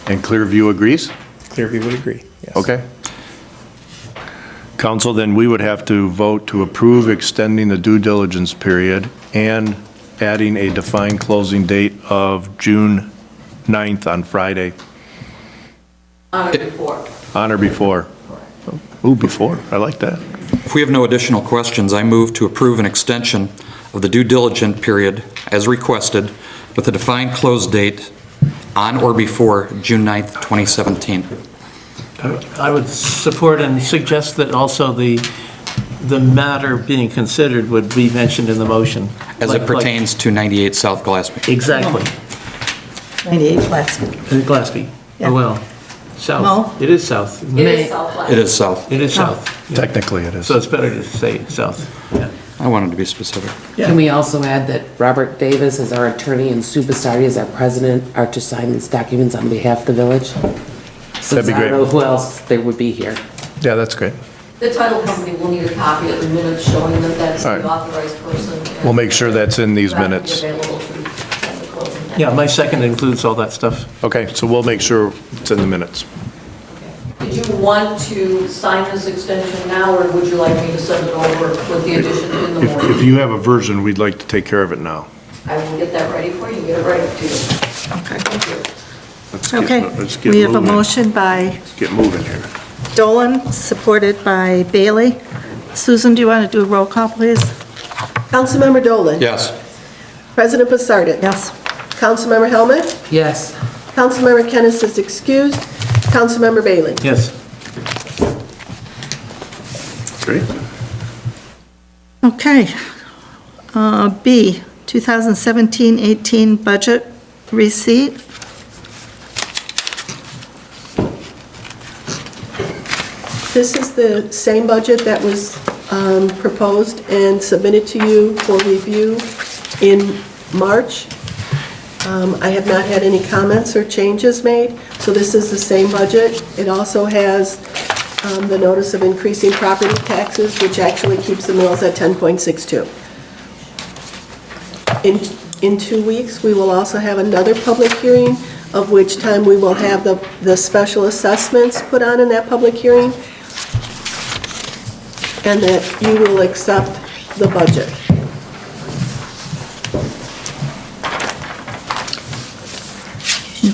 and Clearview agrees? Clearview would agree, yes. Okay. Council, then we would have to vote to approve extending the due diligence period and adding a defined closing date of June 9th on Friday, On or before. on or before. Ooh, before, I like that. if we have no additional questions, I move to approve an extension of the due diligence period as requested with a defined close date on or before June 9th, 2017. I would support and suggest that also the the matter being considered would be mentioned in the motion. As Like- it pertains to 98 South Gillespie. Exactly. 98 Glasgow. Gillespie. Yeah. Oh, well, No. south. It is south. isn't It it? is Southwest. It is south. It is south. Yeah. Technically, it is. So it's better to say south. Yeah. I wanted to be specific. Yeah. Can we also add that Robert Davis, as our attorney, and Sue Bastardi, as our president, are to sign these documents on behalf of the village? Since be I don't great. know who else they would be here. Yeah, that's great. The title company will need a copy of the minutes showing that that's All the right. authorized person. and We'll make sure that's in these that will be minutes. available to send the closing. Yeah, my second includes all that stuff. Okay, so we'll make sure it's in the minutes. Did you want to sign this extension now, or would you like me to send it over with the addition in the If morning? you have a version, we'd like to take care of it now. I will get that ready for you, get it right up to you. Okay. Thank you. Okay, Let's get we have a moving. motion by Let's get moving here. Dolan, supported by Bailey. Susan, do you want to do a roll call, please? Councilmember Dolan. Yes. President Basardi. Yes. Councilmember Helmut. Yes. Councilmember Kennis is excused. Councilmember Bailey. Yes. Great. Okay. B, 2017-18 budget receipt. This is the same budget that was proposed and submitted to you for review in March. I have not had any comments or changes made, so this is the same budget. It also has the notice of increasing property taxes, which actually keeps the mills at 10.62. In 2 weeks, we will also have another public hearing, of which time we will have the special assessments put on in that public hearing, and that you will accept the budget.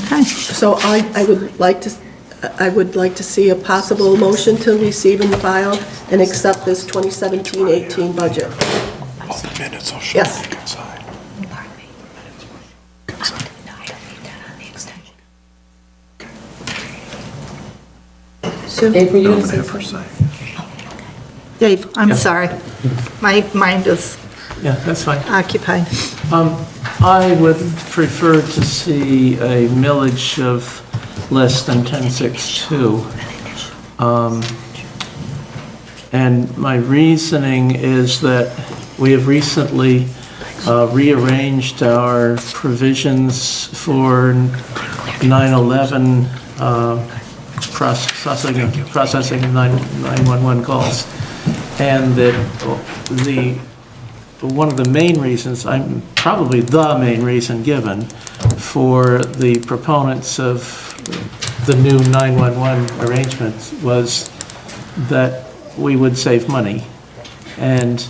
Okay. So I would like to see a possible motion to receive and file and accept this 2017-18 budget. All the minutes will show Yes. inside. Sue? Dave, were you I'm gonna gonna say have her something? sign. Dave, I'm Yeah. sorry. My mind is Yeah, that's fine. occupied. I would prefer to see a millage of less than 10.62. And my reasoning is that we have recently rearranged our provisions for 9/11 processing of 911 calls. And that one of the main reasons, probably the main reason given for the proponents of the new 911 arrangements was that we would save money. And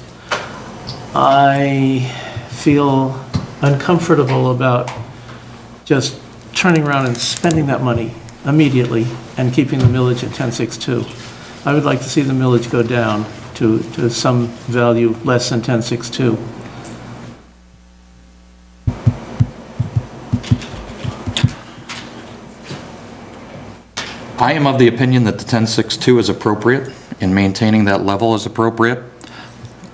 I feel uncomfortable about just turning around and spending that money immediately and keeping the millage at 10.62. I would like to see the millage go down to some value less than 10.62. I am of the opinion that the 10.62 is appropriate, and maintaining that level is appropriate.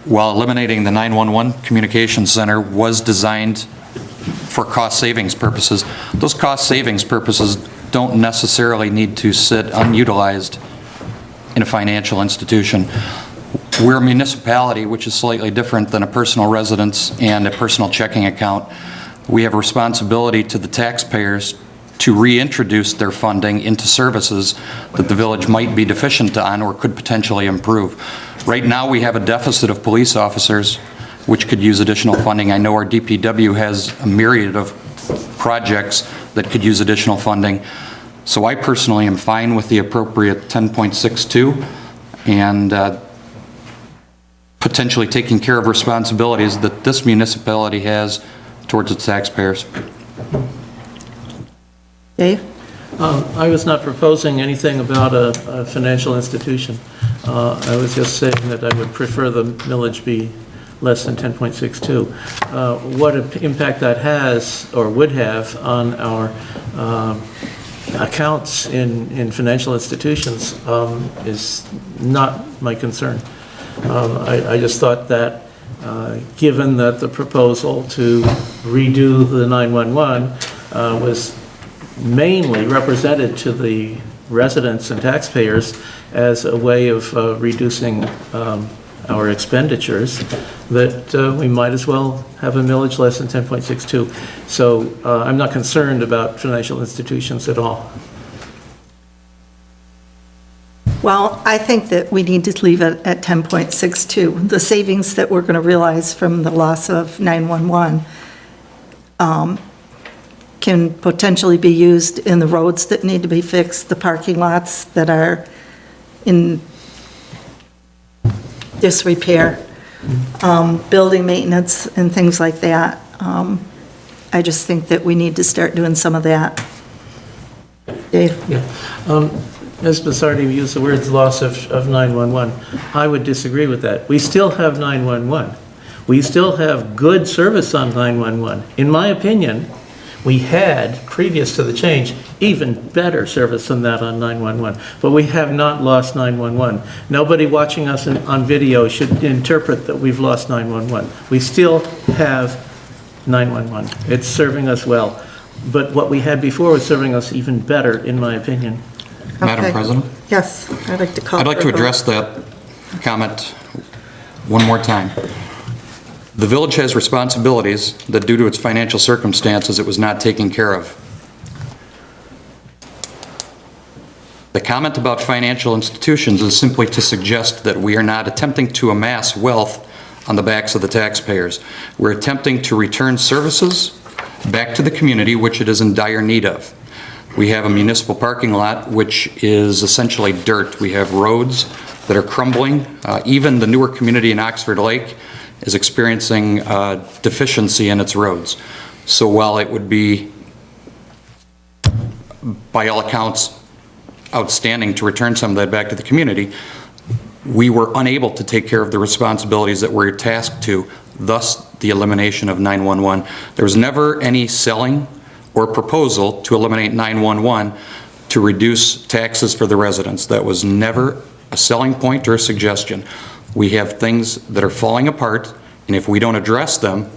While eliminating the 911 communications center was designed for cost savings purposes, those cost savings purposes don't necessarily need to sit unutilized in a financial institution. We're a municipality, which is slightly different than a personal residence and a personal checking account. We have a responsibility to the taxpayers to reintroduce their funding into services that the village might be deficient on or could potentially improve. Right now, we have a deficit of police officers, which could use additional funding. I know our DPW has a myriad of projects that could use additional funding. So I personally am fine with the appropriate 10.62 and potentially taking care of responsibilities that this municipality has towards its taxpayers. Dave? I was not proposing anything about a financial institution. I was just saying that I would prefer the millage be less than 10.62. What impact that has or would have on our accounts in financial institutions is not my concern. I just thought that, given that the proposal to redo the 911 was mainly represented to the residents and taxpayers as a way of reducing our expenditures, that we might as well have a millage less than 10.62. So I'm not concerned about financial institutions at all. Well, I think that we need to leave it at 10.62. The savings that we're going to realize from the loss of 911 can potentially be used in the roads that need to be fixed, the parking lots that are in disrepair, building maintenance and things like that. I just think that we need to start doing some of that. Dave? Yeah. Ms. Basardi used the words loss of 911. I would disagree with that. We still have 911. We still have good service on 911. In my opinion, we had, previous to the change, even better service than that on 911. But we have not lost 911. Nobody watching us on video should interpret that we've lost 911. We still have 911. It's serving us well. But what we had before was serving us even better, in my opinion. Madam Okay. President? Yes, I'd like to call. I'd like for to a vote. address that comment one more time. The village has responsibilities that due to its financial circumstances, it was not taking care of. The comment about financial institutions is simply to suggest that we are not attempting to amass wealth on the backs of the taxpayers. We're attempting to return services back to the community, which it is in dire need of. We have a municipal parking lot, which is essentially dirt. We have roads that are crumbling. Even the newer community in Oxford Lake is experiencing deficiency in its roads. So while it would be, by all accounts, outstanding to return some of that back to the community, we were unable to take care of the responsibilities that we're tasked to, thus the elimination of 911. There was never any selling or proposal to eliminate 911 to reduce taxes for the residents. That was never a selling point or a suggestion. We have things that are falling apart, and if we don't address them,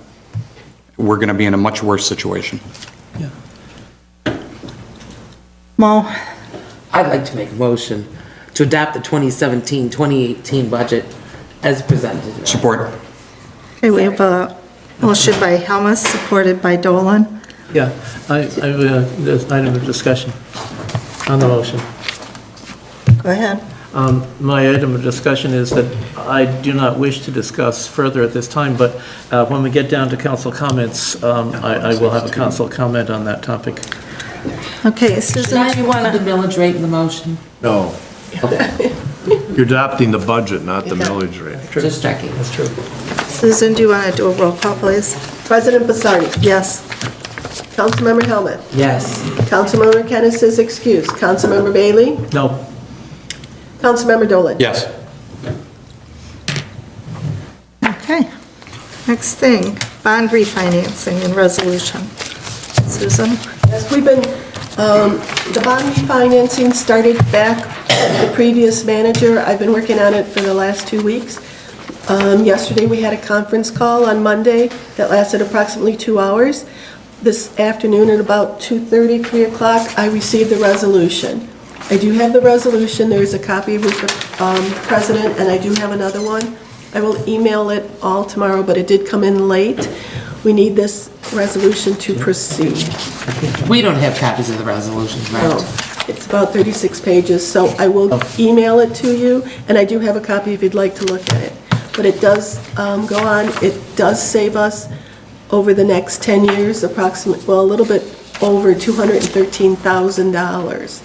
we're going to be in a much worse situation. Mo? I'd like to make a motion to adopt the 2017-2018 budget as presented. Support. Okay, we have a motion by Helmus, supported by Dolan. Yeah, I have an item of discussion on the motion. Go ahead. My item of discussion is that I do not wish to discuss further at this time, but when we get down to council comments, I will have a council comment on that topic. Okay, Susan, do you want The to? millage rate in the motion? No. You're adopting the budget, not the millage rate. Just checking. That's true. Susan, do you want to do a roll call, please? President Basardi. Yes. Councilmember Helmut. Yes. Councilmember Kennis is excused. Councilmember Bailey. No. Councilmember Dolan. Yes. Okay. Next thing, bond refinancing and resolution. Susan? Yes, we've been, the bond refinancing started back with the previous manager. I've been working on it for the last 2 weeks. Yesterday, we had a conference call on Monday that lasted approximately 2 hours. This afternoon at about 2:30, 3 o'clock, I received the resolution. I do have the resolution. There is a copy with the president, and I do have another one. I will email it all tomorrow, but it did come in late. We need this resolution to proceed. We don't have copies of the resolution, right? Oh, it's about 36 pages, so I will email it to you, and I do have a copy if you'd like to look at it. But it does go on, it does save us over the next 10 years, approximately, well, a little bit over $213,000.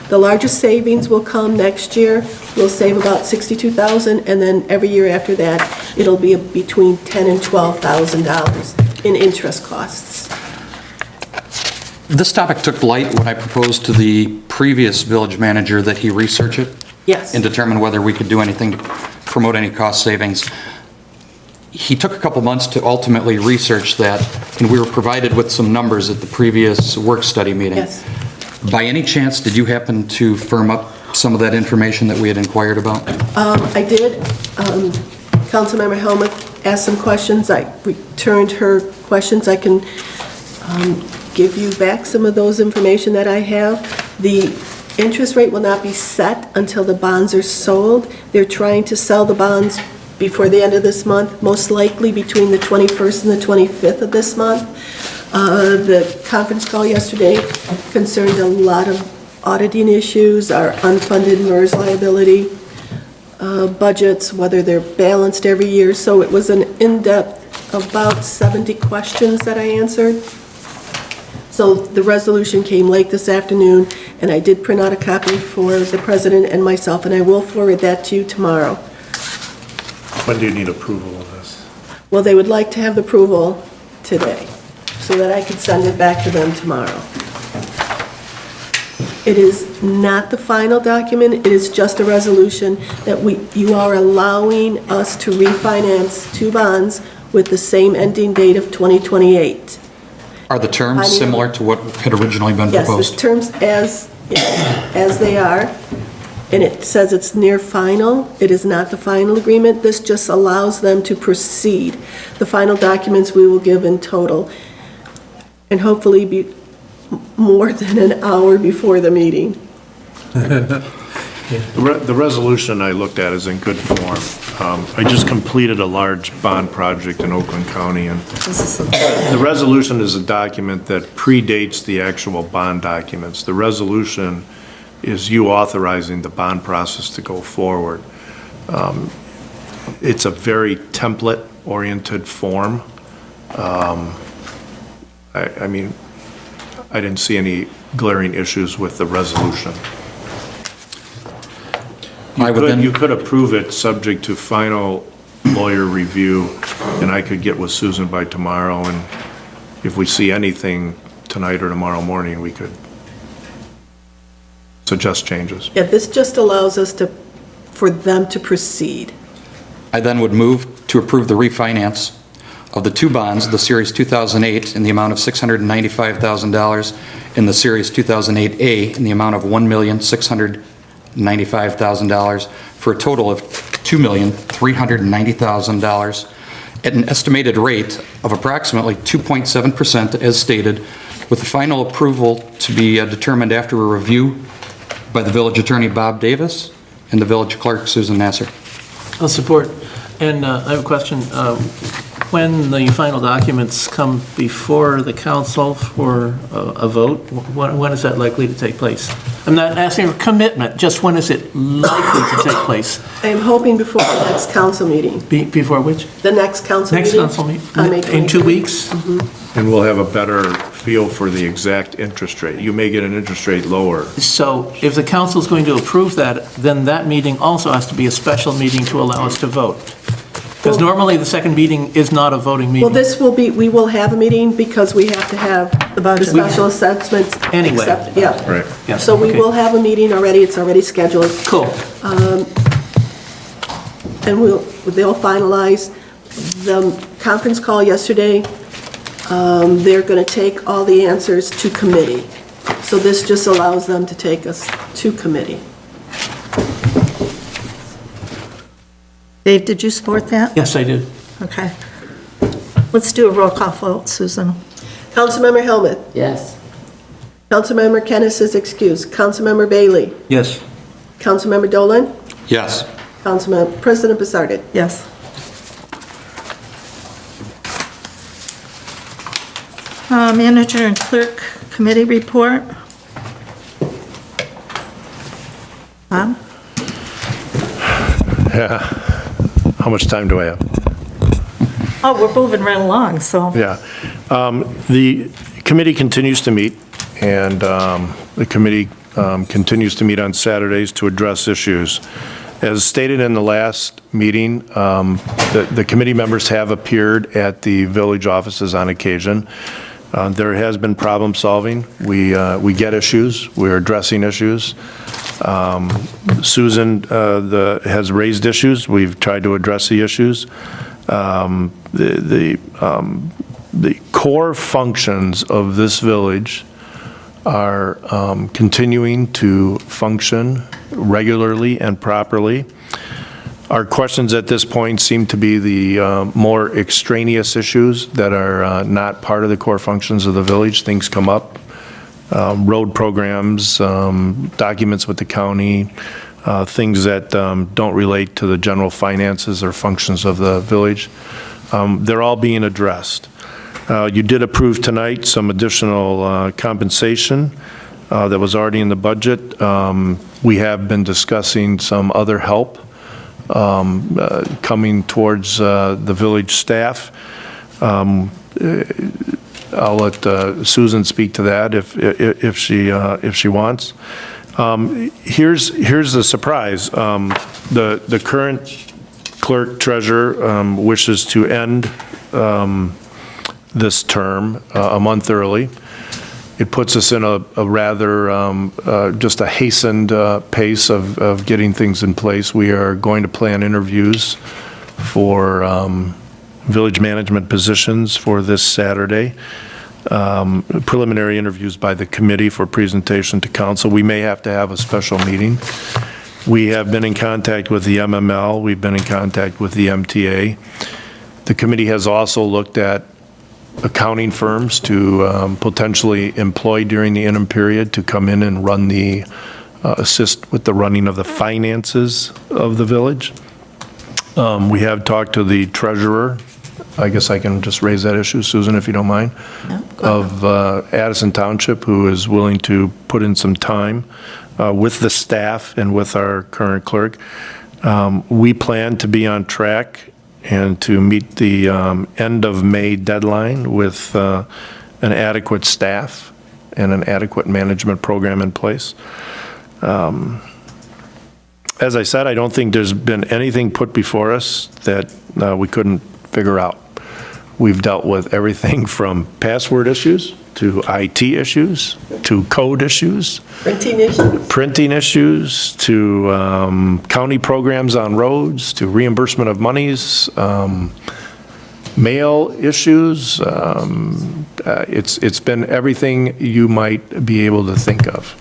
The largest savings will come next year. We'll save about $62,000, and then every year after that, it'll be between $10,000 and $12,000 in interest costs. This topic took light when I proposed to the previous village manager that he research it Yes. and determine whether we could do anything to promote any cost savings. He took a couple months to ultimately research that, and we were provided with some numbers at the previous work study meeting. Yes. By any chance, did you happen to firm up some of that information that we had inquired about? I did. Councilmember Helmuth asked some questions. I returned her questions. I can give you back some of those information that I have. The interest rate will not be set until the bonds are sold. They're trying to sell the bonds before the end of this month, most likely between the 21st and the 25th of this month. The conference call yesterday concerned a lot of auditing issues, our unfunded MERS liability, budgets, whether they're balanced every year. So it was an in-depth, about 70 questions that I answered. So the resolution came late this afternoon, and I did print out a copy for the president and myself, and I will forward that to you tomorrow. When do you need approval of this? Well, they would like to have the approval today, so that I could send it back to them tomorrow. It is not the final document, it is just a resolution that you are allowing us to refinance 2 bonds with the same ending date of 2028. Are the terms similar to what had originally been Yes, proposed? the terms as they are, and it says it's near final. It is not the final agreement. This just allows them to proceed. The final documents we will give in total, and hopefully be more than an hour before the meeting. The resolution I looked at is in good form. I just completed a large bond project in Oakland County, and the resolution is a document that predates the actual bond documents. The resolution is you authorizing the bond process to go forward. It's a very template-oriented form. I mean, I didn't see any glaring issues with the resolution. You could approve it subject to final lawyer review, and I could get with Susan by tomorrow, and if we see anything tonight or tomorrow morning, we could suggest changes. Yeah, this just allows us for them to proceed. I then would move to approve the refinance of the 2 bonds, the Series 2008 in the amount of $695,000 and the Series 2008A in the amount of $1,695,000 for a total of $2,390,000 at an estimated rate of approximately 2.7% as stated, with the final approval to be determined after a review by the village attorney Bob Davis and the village clerk Susan Nasser. I'll support. And I have a question. When the final documents come before the council for a vote, when is that likely to take place? I'm not asking for commitment, just when is it likely to take place? I am hoping before the next council meeting. Before which? The next council meeting. Next council meeting? In 2 weeks? And we'll have a better feel for the exact interest rate. You may get an interest rate lower. So if the council's going to approve that, then that meeting also has to be a special meeting to allow us to vote. Because normally the second meeting is not a voting meeting. Well, this will be, we will have a meeting because we have to have the special assessments. Anyway. Yeah. Right. Yeah, So we okay. will have a meeting already, it's already scheduled. Cool. And they'll finalize the conference call yesterday. They're going to take all the answers to committee. So this just allows them to take us to committee. Dave, did you support that? Yes, I did. Okay. Let's do a roll call vote, Susan. Councilmember Helmuth. Yes. Councilmember Kennis is excused. Councilmember Bailey. Yes. Councilmember Dolan. Yes. President Bissardi. Yes. Manager and clerk committee report. Bob? Yeah. How much time do I have? Oh, we're moving right along, so. Yeah. The committee continues to meet, and the committee continues to meet on Saturdays to address issues. As stated in the last meeting, the committee members have appeared at the village offices on occasion. There has been problem solving. We get issues. We're addressing issues. Susan has raised issues. We've tried to address the issues. The core functions of this village are continuing to function regularly and properly. Our questions at this point seem to be the more extraneous issues that are not part of the core functions of the village. Things come up, road programs, documents with the county, things that don't relate to the general finances or functions of the village. They're all being addressed. You did approve tonight some additional compensation that was already in the budget. We have been discussing some other help coming towards the village staff. I'll let Susan speak to that if she wants. Here's the surprise. The current clerk treasurer wishes to end this term a month early. It puts us in a rather, just a hastened pace of getting things in place. We are going to plan interviews for village management positions for this Saturday. Preliminary interviews by the committee for presentation to council. We may have to have a special meeting. We have been in contact with the MML. We've been in contact with the MTA. The committee has also looked at accounting firms to potentially employ during the interim period to come in and run the, assist with the running of the finances of the village. We have talked to the treasurer. I guess I can just raise that issue, Susan, if you don't mind, of Addison Township, who is willing to put in some time with the staff and with our current clerk. We plan to be on track and to meet the end of May deadline with an adequate staff and an adequate management program in place. As I said, I don't think there's been anything put before us that we couldn't figure out. We've dealt with everything from password issues to IT issues to code issues. Printing issues to county programs on roads to reimbursement of monies, mail issues. It's been everything you might be able to think of.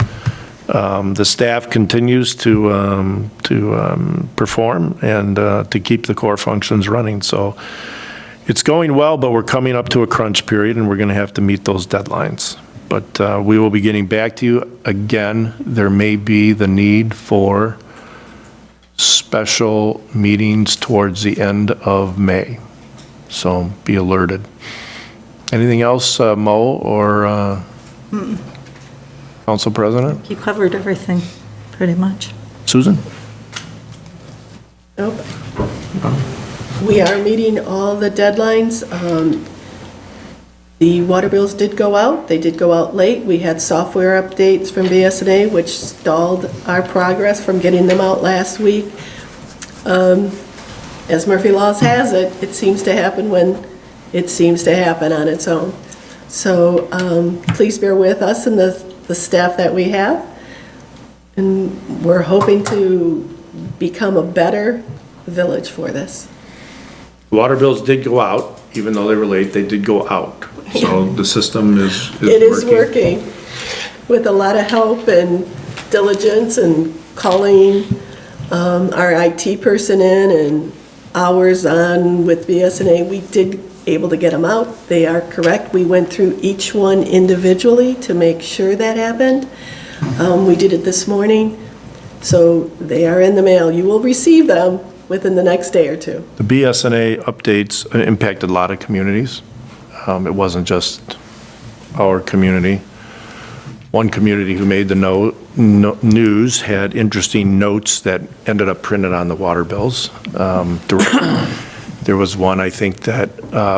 The staff continues to perform and to keep the core functions running. So it's going well, but we're coming up to a crunch period, and we're going to have to meet those deadlines. But we will be getting back to you again. There may be the need for special meetings towards the end of May, so be alerted. Anything else, Mo or Council President? You covered everything, pretty much. Susan? Nope. We are meeting all the deadlines. The water bills did go out. They did go out late. We had software updates from BSNA, which stalled our progress from getting them out last week. As Murphy Laws has it, it seems to happen when it seems to happen on its own. So please bear with us and the staff that we have. And we're hoping to become a better village for this. Water bills did go out, even though they were late, they did go out. So the system is working. It is working with a lot of help and diligence and calling our IT person in and hours on with BSNA. We did able to get them out. They are correct. We went through each one individually to make sure that happened. We did it this morning. So they are in the mail. You will receive them within the next day or two. The BSNA updates impacted a lot of communities. It wasn't just our community. One community who made the news had interesting notes that ended up printed on the water bills. There was one, I think, that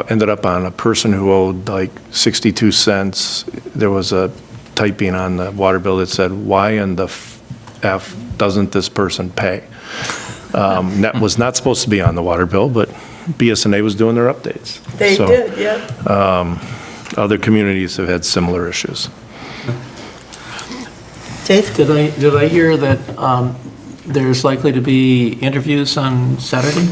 ended up on a person who owed like 62 cents. There was a typing on the water bill that said, "Why in the F doesn't this person pay?" That was not supposed to be on the water bill, but BSNA was doing their updates. They did, yeah. Other communities have had similar issues. Dave? Did I hear that there's likely to be interviews on Saturday?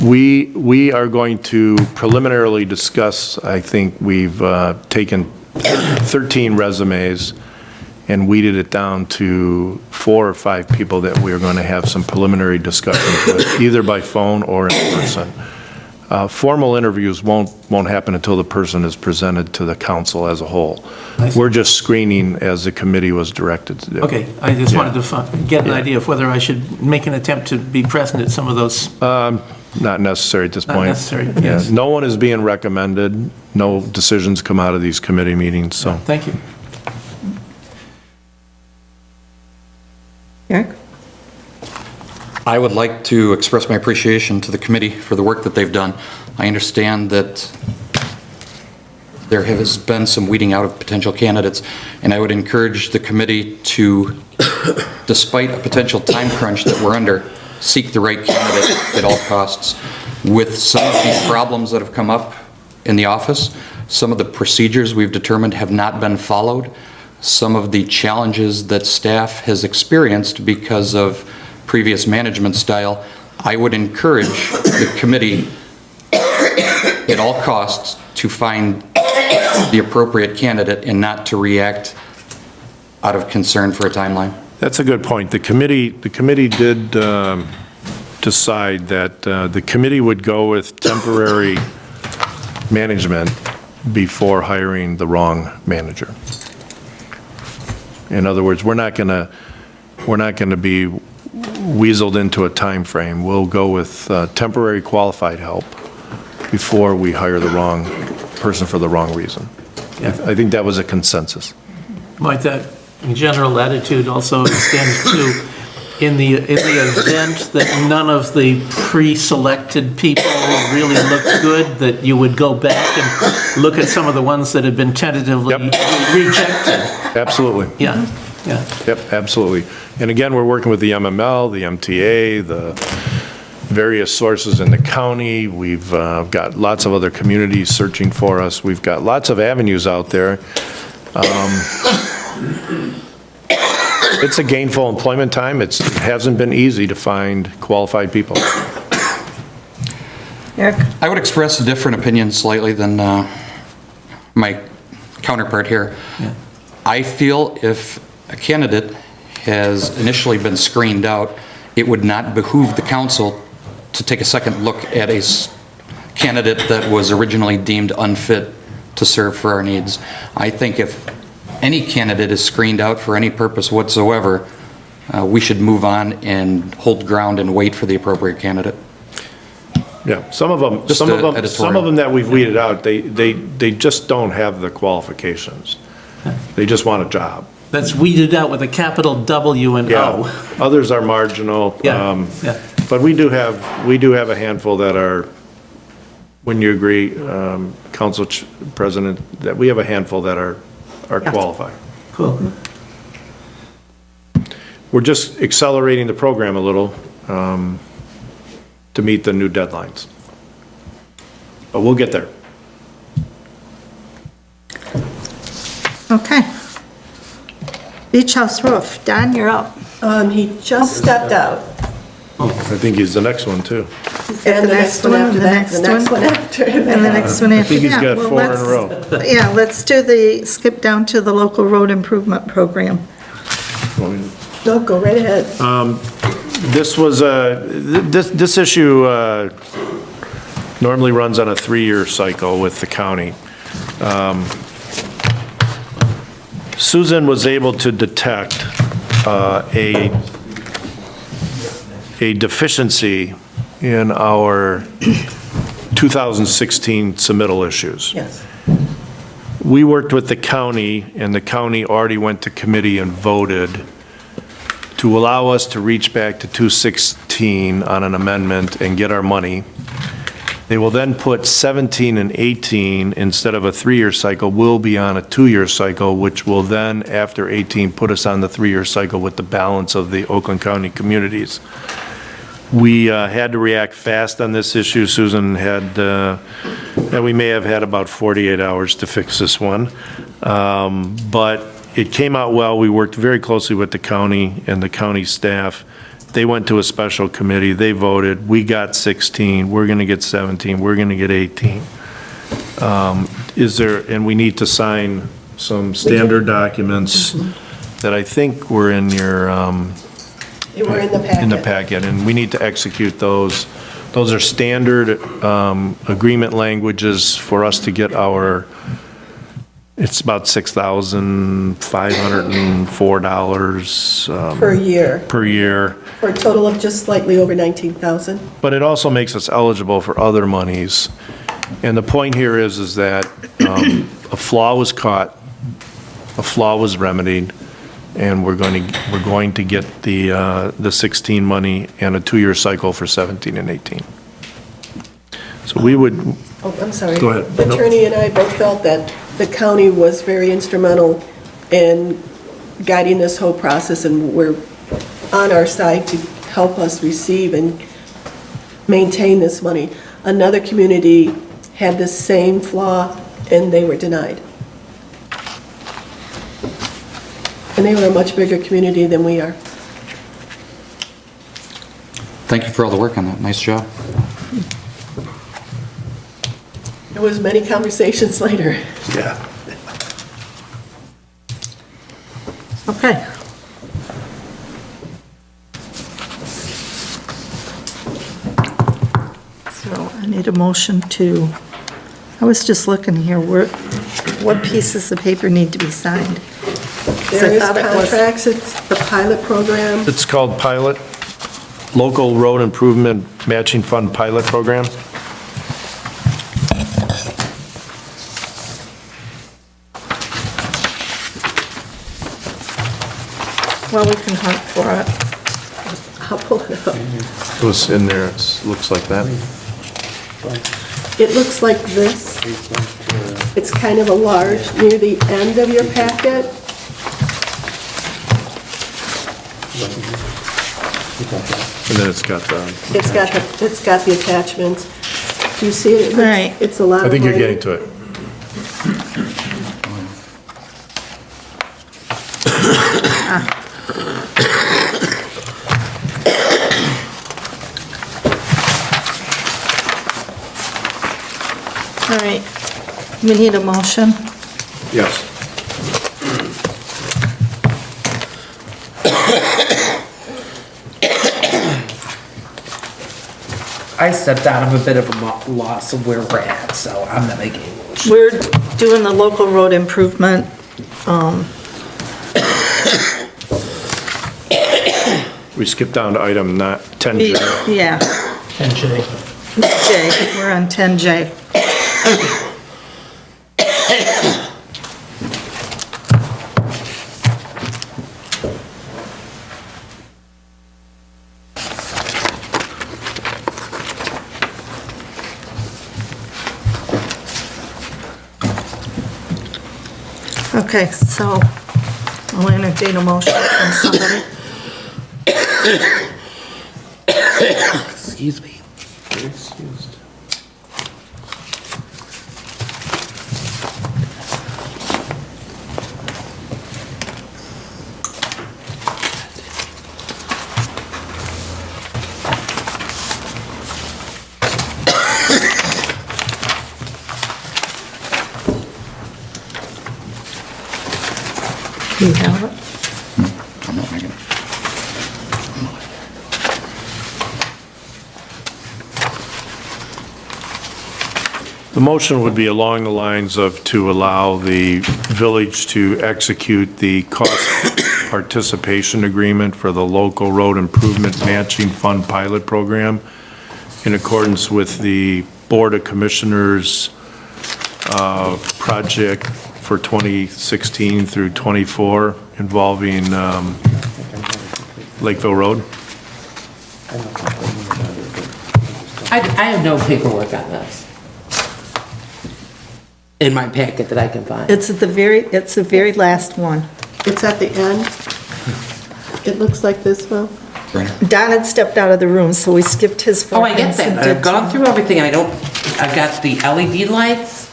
We are going to preliminarily discuss, I think we've taken 13 resumes, and weeded it down to 4 or 5 people that we are going to have some preliminary discussions with, either by phone or in person. Formal interviews won't happen until the person is presented to the council as a whole. We're just screening as the committee was directed to do. Okay, I just Yeah. wanted to get an idea of whether I should make an attempt to be present at some of those. Not necessary at this Not point. necessary, Yeah. yes. No one is being recommended. No decisions come out of these committee meetings, so. Thank you. Eric? I would like to express my appreciation to the committee for the work that they've done. I understand that there has been some weeding out of potential candidates, and I would encourage the committee to, despite a potential time crunch that we're under, seek the right candidate at all costs. With some of these problems that have come up in the office, some of the procedures we've determined have not been followed, some of the challenges that staff has experienced because of previous management style, I would encourage the committee at all costs to find the appropriate candidate and not to react out of concern for a timeline. That's a good point. The committee did decide that the committee would go with temporary management before hiring the wrong manager. In other words, we're not going to be weaseled into a time frame. We'll go with temporary qualified help before we hire the wrong person for the wrong reason. Yeah. I think that was a consensus. Might that general attitude also extend to, in the event that none of the pre-selected people really looked good, that you would go back and look at some of the ones that have been tentatively rejected? Absolutely. Yeah, yeah. Yep, absolutely. And again, we're working with the MML, the MTA, the various sources in the county. We've got lots of other communities searching for us. We've got lots of avenues out there. It's a gainful employment time. It hasn't been easy to find qualified people. Eric? I would express a different opinion slightly than my counterpart here. Yeah. I feel if a candidate has initially been screened out, it would not behoove the council to take a second look at a candidate that was originally deemed unfit to serve for our needs. I think if any candidate is screened out for any purpose whatsoever, we should move on and hold ground and wait for the appropriate candidate. Yeah, some of them that we've weeded out, they just don't have the qualifications. They just want a job. That's weeded out with a capital W and O. Others are marginal. Yeah, yeah. But we do have a handful that are, when you agree, Council President, that we have a handful that are qualified. Cool. We're just accelerating the program a little to meet the new deadlines. But we'll get there. Okay. Beach House Roof, Don, you're up. He just stepped out. I think he's the next one, too. And the next one after that, the next one after that. And the next one I after think he's that. got Well, 4 in a let's- row. Yeah, let's skip down to the local road improvement program. No, go right ahead. This was this issue normally runs on a 3-year cycle with the county. Susan was able to detect a deficiency in our 2016 submittal issues. Yes. We worked with the county, and the county already went to committee and voted to allow us to reach back to 2016 on an amendment and get our money. They will then put 17 and 18, instead of a 3-year cycle, will be on a 2-year cycle, which will then, after 18, put us on the 3-year cycle with the balance of the Oakland County communities. We had to react fast on this issue. Susan we may have had about 48 hours to fix this one. But it came out well. We worked very closely with the county and the county staff. They went to a special committee. They voted. We got 16. We're going to get 17. We're going to get 18. And we need to sign some standard documents that I think were in your, They were in the packet. in the packet, and we need to execute those. Those are standard agreement languages for us to get our, it's about $6,504 Per year, per year. for a total of just slightly over 19,000. But it also makes us eligible for other monies. And the point here is that a flaw was caught, a flaw was remedied, and we're going to get the 16 money and a 2-year cycle for 17 and 18. So we would, Oh, I'm sorry. Go ahead. The attorney and I both felt that the county was very instrumental in guiding this whole process, and we're on our side to help us receive and maintain this money. Another community had the same flaw, and they were denied. And they were a much bigger community than we are. Thank you for all the work on that. Nice job. There was many conversations later. yeah. Okay. So I need a motion to, I was just looking here, what pieces of paper need to be signed? There is I thought it was- contracts, it's the pilot program. It's called Pilot, Local Road Improvement Matching Fund Pilot Program. Well, we can hunt for it. I'll pull it up. It was in there, it looks like that. It looks like this. It's kind of a large, near the end of your packet. And then it's got the, It's got the attachments. Do you see it? Right. It's a lot of I think you're money. getting to it. All right. We need a motion. Yes. I stepped out of a bit of a loss of where we're at, so I'm not making a motion. We're doing the local road improvement. We skipped down to item 10J. Yeah, 10J. J, we're on 10J. Okay, so I'll entertain a motion from somebody. Excuse me. Excused. You have it? I'm not making it. The motion would be along the lines of to allow the village to execute the cost participation agreement for the local road improvement matching fund pilot program in accordance with the Board of Commissioners project for 2016 through 24 involving Lakeville Road. I have no paperwork on this. In my packet that I can find. It's the very last one. It's at the end. It looks like this, Will. Don had stepped out of the room, so we skipped his Oh, I get fourth and that. I've did gone through everything. I've got the LED lights.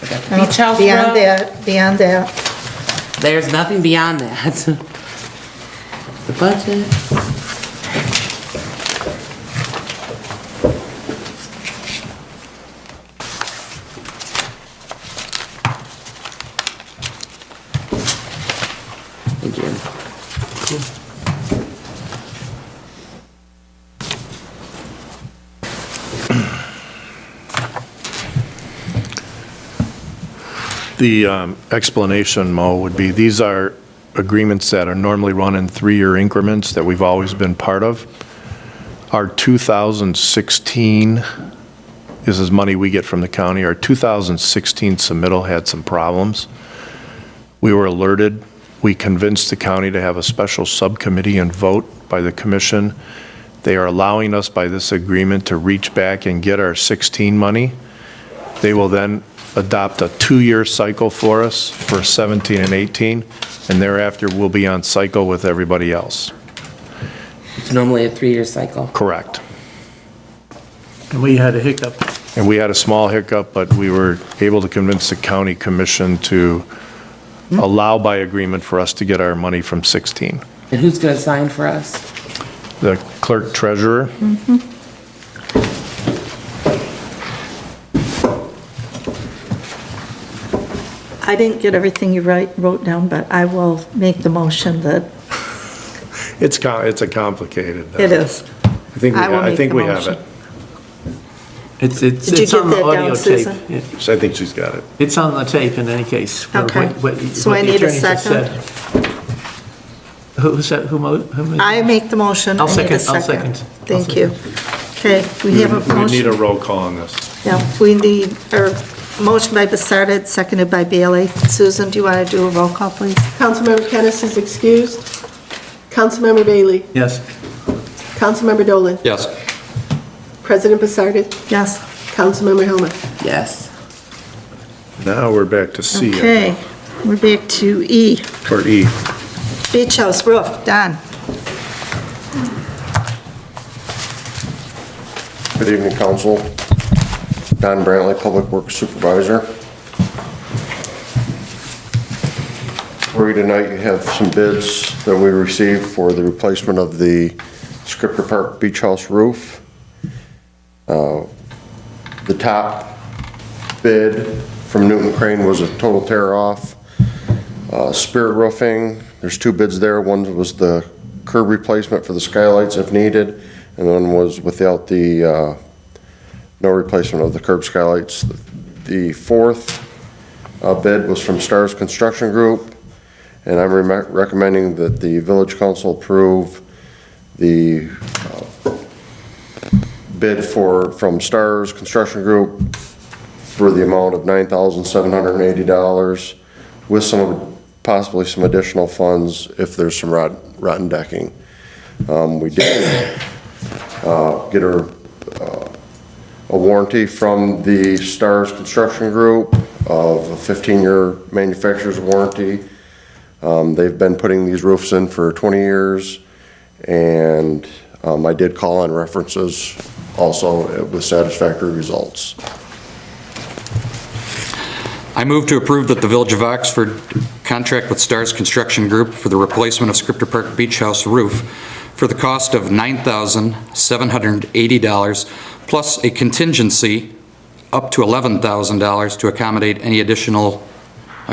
I've got the some- beach house Beyond road. beyond that. There's nothing beyond that. The budget. Thank you. The explanation, Mo, would be these are agreements that are normally run in 3-year increments that we've always been part of. Our 2016, this is money we get from the county, our 2016 submittal had some problems. We were alerted. We convinced the county to have a special subcommittee and vote by the commission. They are allowing us by this agreement to reach back and get our 16 money. They will then adopt a 2-year cycle for us for 17 and 18, and thereafter we'll be on cycle with everybody else. It's normally a 3-year cycle. Correct. And we had a hiccup. And we had a small hiccup, but we were able to convince the county commission to allow by agreement for us to get our money from 16. And who's gonna sign for us? The clerk treasurer. I didn't get everything you wrote down, but I will make the motion that It's a complicated. it is. I think we have it. It's Did you it's on get the that down, audio tape. Susan? It- I think she's got it. It's on the tape in any case. for Okay. So what I the need a attorney just second. said. Who said, who made? I make the motion. I'll I need a second, I'll second. Thank you. Okay, we have a We need a motion. roll call on this. Yeah, we need, or motion by Basarda, seconded by Bailey. Susan, do you want to do a roll call, please? Councilmember Kennis is excused. Councilmember Bailey. Yes. Councilmember Dolan. Yes. President Basarda. Yes. Councilmember Hellman. Yes. Now we're back to C. Okay, we're back to E. Or E. Beach house roof, Don. Good evening, council. Don Brantley, Public Works Supervisor. For you tonight, you have some bids that we received for the replacement of the Scripter Park Beach House roof. The top bid from Newton Crane was a total tear off. Spirit Roofing, there's 2 bids there. One was the curb replacement for the skylights if needed, and one was without the, no replacement of the curb skylights. The 4th bid was from Stars Construction Group, and I'm recommending that the Village Council approve the bid from Stars Construction Group for the amount of $9,780 with possibly some additional funds if there's some rotten decking. We did get a warranty from the Stars Construction Group of a 15-year manufacturer's warranty. They've been putting these roofs in for 20 years, and I did call on references also with satisfactory results. I move to approve that the Village of Oxford contract with Stars Construction Group for the replacement of Scripter Park Beach House roof for the cost of $9,780 plus a contingency up to $11,000 to accommodate any additional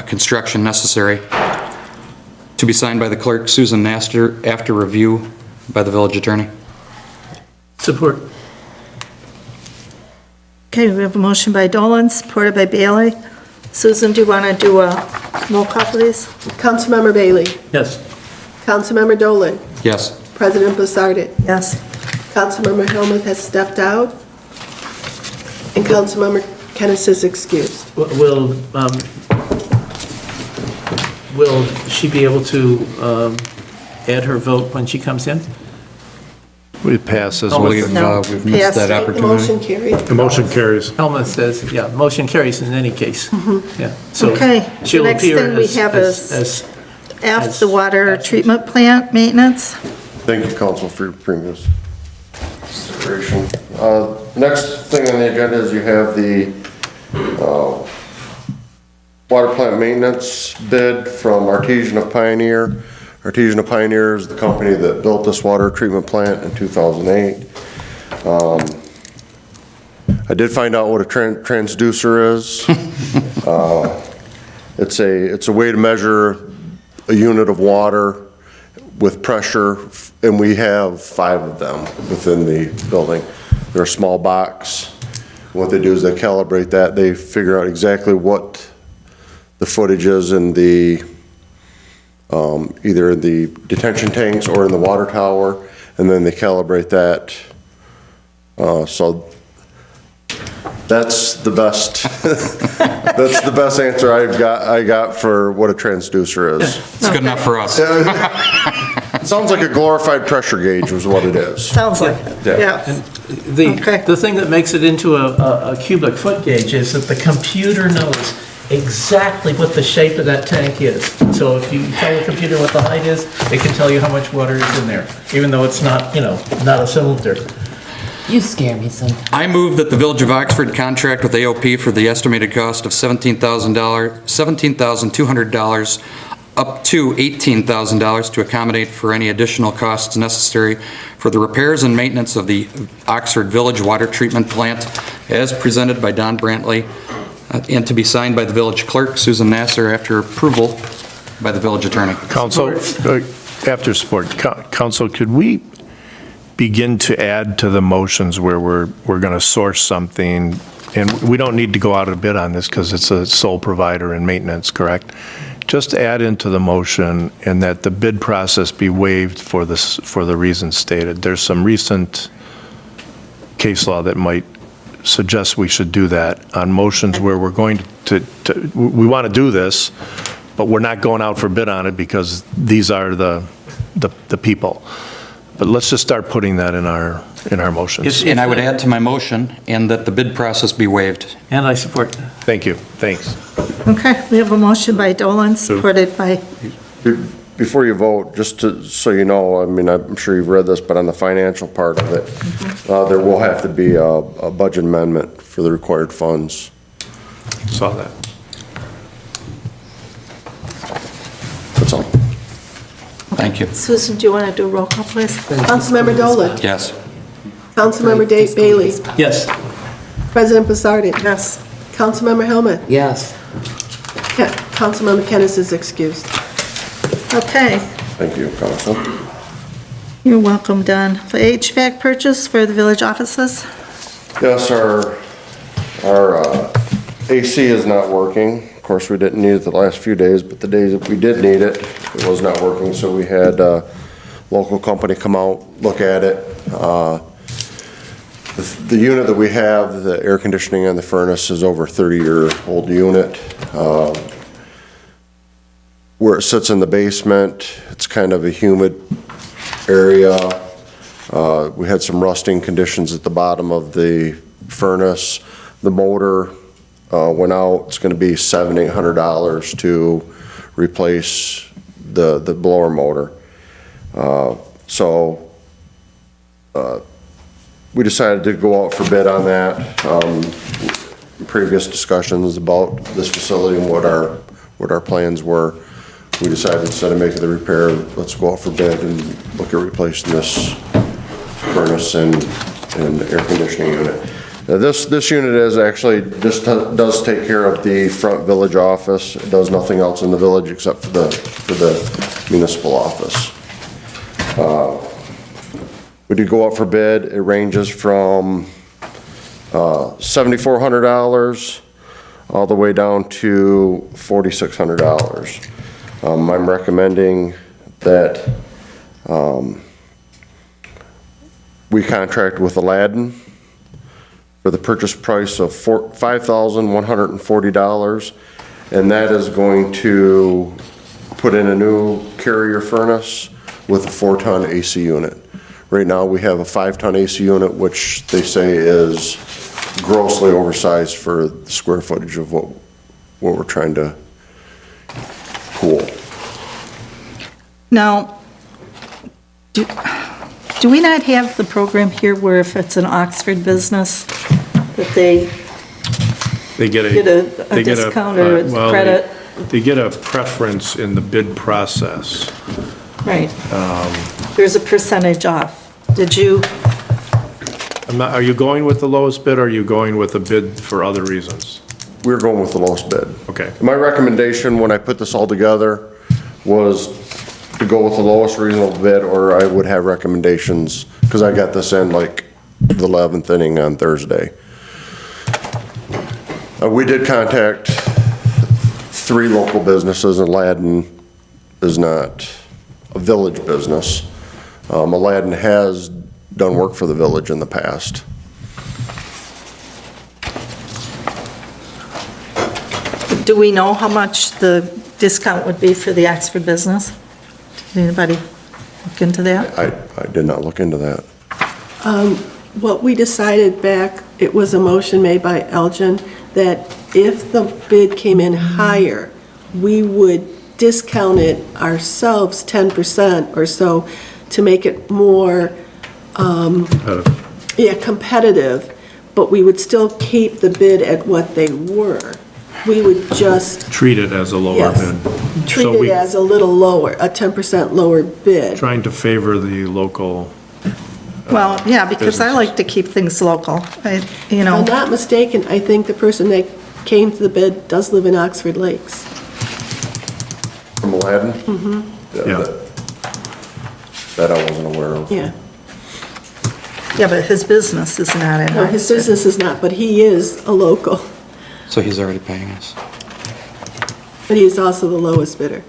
construction necessary, to be signed by the clerk, Susan Nasser, after review by the village attorney. Support. Okay, we have a motion by Dolan, supported by Bailey. Susan, do you want to do a roll call, please? Councilmember Bailey. Yes. Councilmember Dolan. Yes. President Basarda. Yes. Councilmember Hellman has stepped out. And Councilmember Kennis is excused. Will she be able to add her vote when she comes in? We pass this Oh, with. We've missed that The opportunity. motion carried. The motion carries. Helmut says, yeah, motion carries in any case. Yeah. So Okay, the she'll next appear thing we as- have as- is as- F, the water treatment plant maintenance. Thank you, council, for your previous consideration. Next thing on the agenda is you have the water plant maintenance bid from Artesian of Pioneer. Artesian of Pioneer is the company that built this water treatment plant in 2008. I did find out what a transducer is. It's a way to measure a unit of water with pressure, and we have 5 of them within the building. They're a small box. What they do is they calibrate that. They figure out exactly what the footages in the, either in the detention tanks or in the water tower, and then they calibrate that. So that's the best, that's the best answer I got for what a transducer is. It's good enough for us. It sounds like a glorified pressure gauge was what it is. Sounds like it, yeah. The thing that makes it into a cubic foot gauge is that the computer knows exactly what the shape of that tank is. So if you tell the computer what the height is, it can tell you how much water is in there, even though it's not, not a cylinder. You scare me sometimes. I move that the Village of Oxford contract with AOP for the estimated cost of $17,200 up to $18,000 to accommodate for any additional costs necessary for the repairs and maintenance of the Oxford Village Water Treatment Plant as presented by Don Brantley and to be signed by the village clerk, Susan Nasser, after approval by the village attorney. Council, after support, Council, could we begin to add to the motions where we're going to source something, and we don't need to go out a bid on this because it's a sole provider in maintenance, correct? Just add into the motion and that the bid process be waived for the reasons stated. There's some recent case law that might suggest we should do that on motions where we're going we want to do this, but we're not going out for bid on it because these are the people. But let's just start putting that in our motions. And I would add to my motion, and that the bid process be waived. And I support. Thank you. Thanks. Okay, we have a motion by Dolan, supported by, Before you vote, just so you know, I mean, I'm sure you've read this, but on the financial part of it, there will have to be a budget amendment for the required funds. Saw that. That's all. Thank you. Susan, do you want to do a roll call, please? Councilmember Dolan. Yes. Councilmember Bailey. Yes. President Basardin. Yes. Councilmember Hellman. Yes. Councilmember Kennis is excused. Okay, Thank you, Council. you're welcome, Don. The HVAC purchase for the village offices? Yes, our AC is not working. Of course, we didn't need it the last few days, but the days that we did need it, it was not working, so we had a local company come out, look at it. The unit that we have, the air conditioning and the furnace is over a 30-year-old unit. Where it sits in the basement, it's kind of a humid area. We had some rusting conditions at the bottom of the furnace. The motor went out. It's going to be $700-800 to replace the blower motor. So we decided to go out for bid on that. Previous discussions about this facility and what our plans were, we decided instead of making the repair, let's go out for bid and look at replacing this furnace and air conditioning unit. Now this unit is actually, this does take care of the front village office. It does nothing else in the village except for the municipal office. We did go out for bid. It ranges from $7,400 all the way down to $4,600. I'm recommending that we contract with Aladdin for the purchase price of $5,140, and that is going to put in a new carrier furnace with a 4-ton AC unit. Right now, we have a 5-ton AC unit, which they say is grossly oversized for the square footage of what we're trying to cool. Now, do we not have the program here where if it's an Oxford business, that they get a discount or a credit? They get a preference in the bid process. Right. There's a percentage off. Did you? Are you going with the lowest bid, or are you going with a bid for other reasons? We're going with the lowest bid. Okay. My recommendation when I put this all together was to go with the lowest reasonable bid, or I would have recommendations, because I got this in like the 11th inning on Thursday. We did contact 3 local businesses, and Aladdin is not a village business. Aladdin has done work for the village in the past. Do we know how much the discount would be for the Oxford business? Did anybody look into that? I did not look into that. What we decided back, it was a motion made by Elgin, that if the bid came in higher, we would discount it ourselves 10% or so to make it more, competitive, but we would still keep the bid at what they were. We would just, Treat it as a lower Yes. bid. treat So it we as a little lower, a 10% lower bid. Trying to favor the local. Well, yeah, because I businesses. like to keep things local. If I'm not mistaken, I think the person that came to the bid does live in Oxford Lakes. From Aladdin? Yeah. That I wasn't aware of. Yeah. Yeah, but his business is not in No, his Oxford. business is not, but he is a local, So he's already paying us. but he is also the lowest bidder.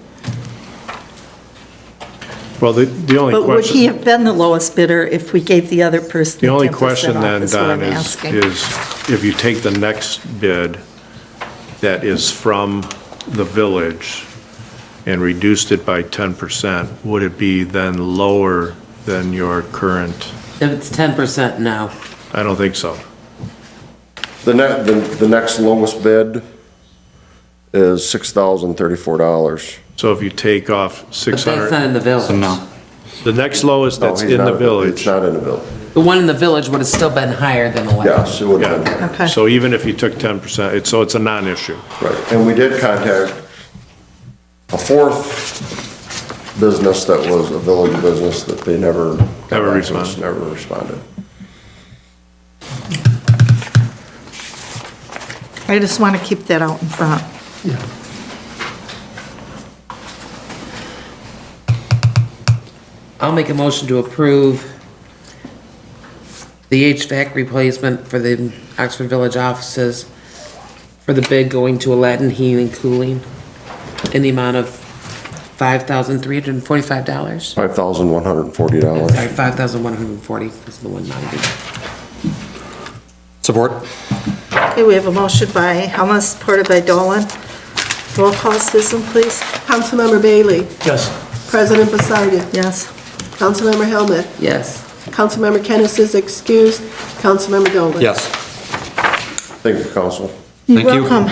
Well, the only But would he question, have been the lowest bidder if we gave the other person the only 10% question off, then, is what Don, I'm is asking. if you take the next bid that is from the village and reduced it by 10%, would it be then lower than your current? If it's 10% now, I don't think so. The next lowest bid is $6,034. So if you take off but 600. that's not in the village. So no. The next lowest No, that's he's in the not- village. It's not in the village. The one in the village would have still been higher than Aladdin. Yes, it would have been. Yeah, Okay. so even if you took 10%, so it's a non-issue. Right, and we did contact a 4th business that was a village business that they never. got Never back to us, responded. Never responded. I just want to keep that out in front. I'll make a motion to approve the HVAC replacement for the Oxford Village offices for the bid going to Aladdin Heating and Cooling in the amount of $5,345. $5,140. Sorry, $5,140, that's the 190. Support? Okay, we have a motion by Helmut, supported by Dolan. Roll call, Susan, please. Councilmember Bailey, Yes. President Basardi, Yes. Councilmember Helmuth, Yes. Councilmember Kennis is excused, Councilmember Dolan. Yes. Thank you, council. You're Thank you. welcome.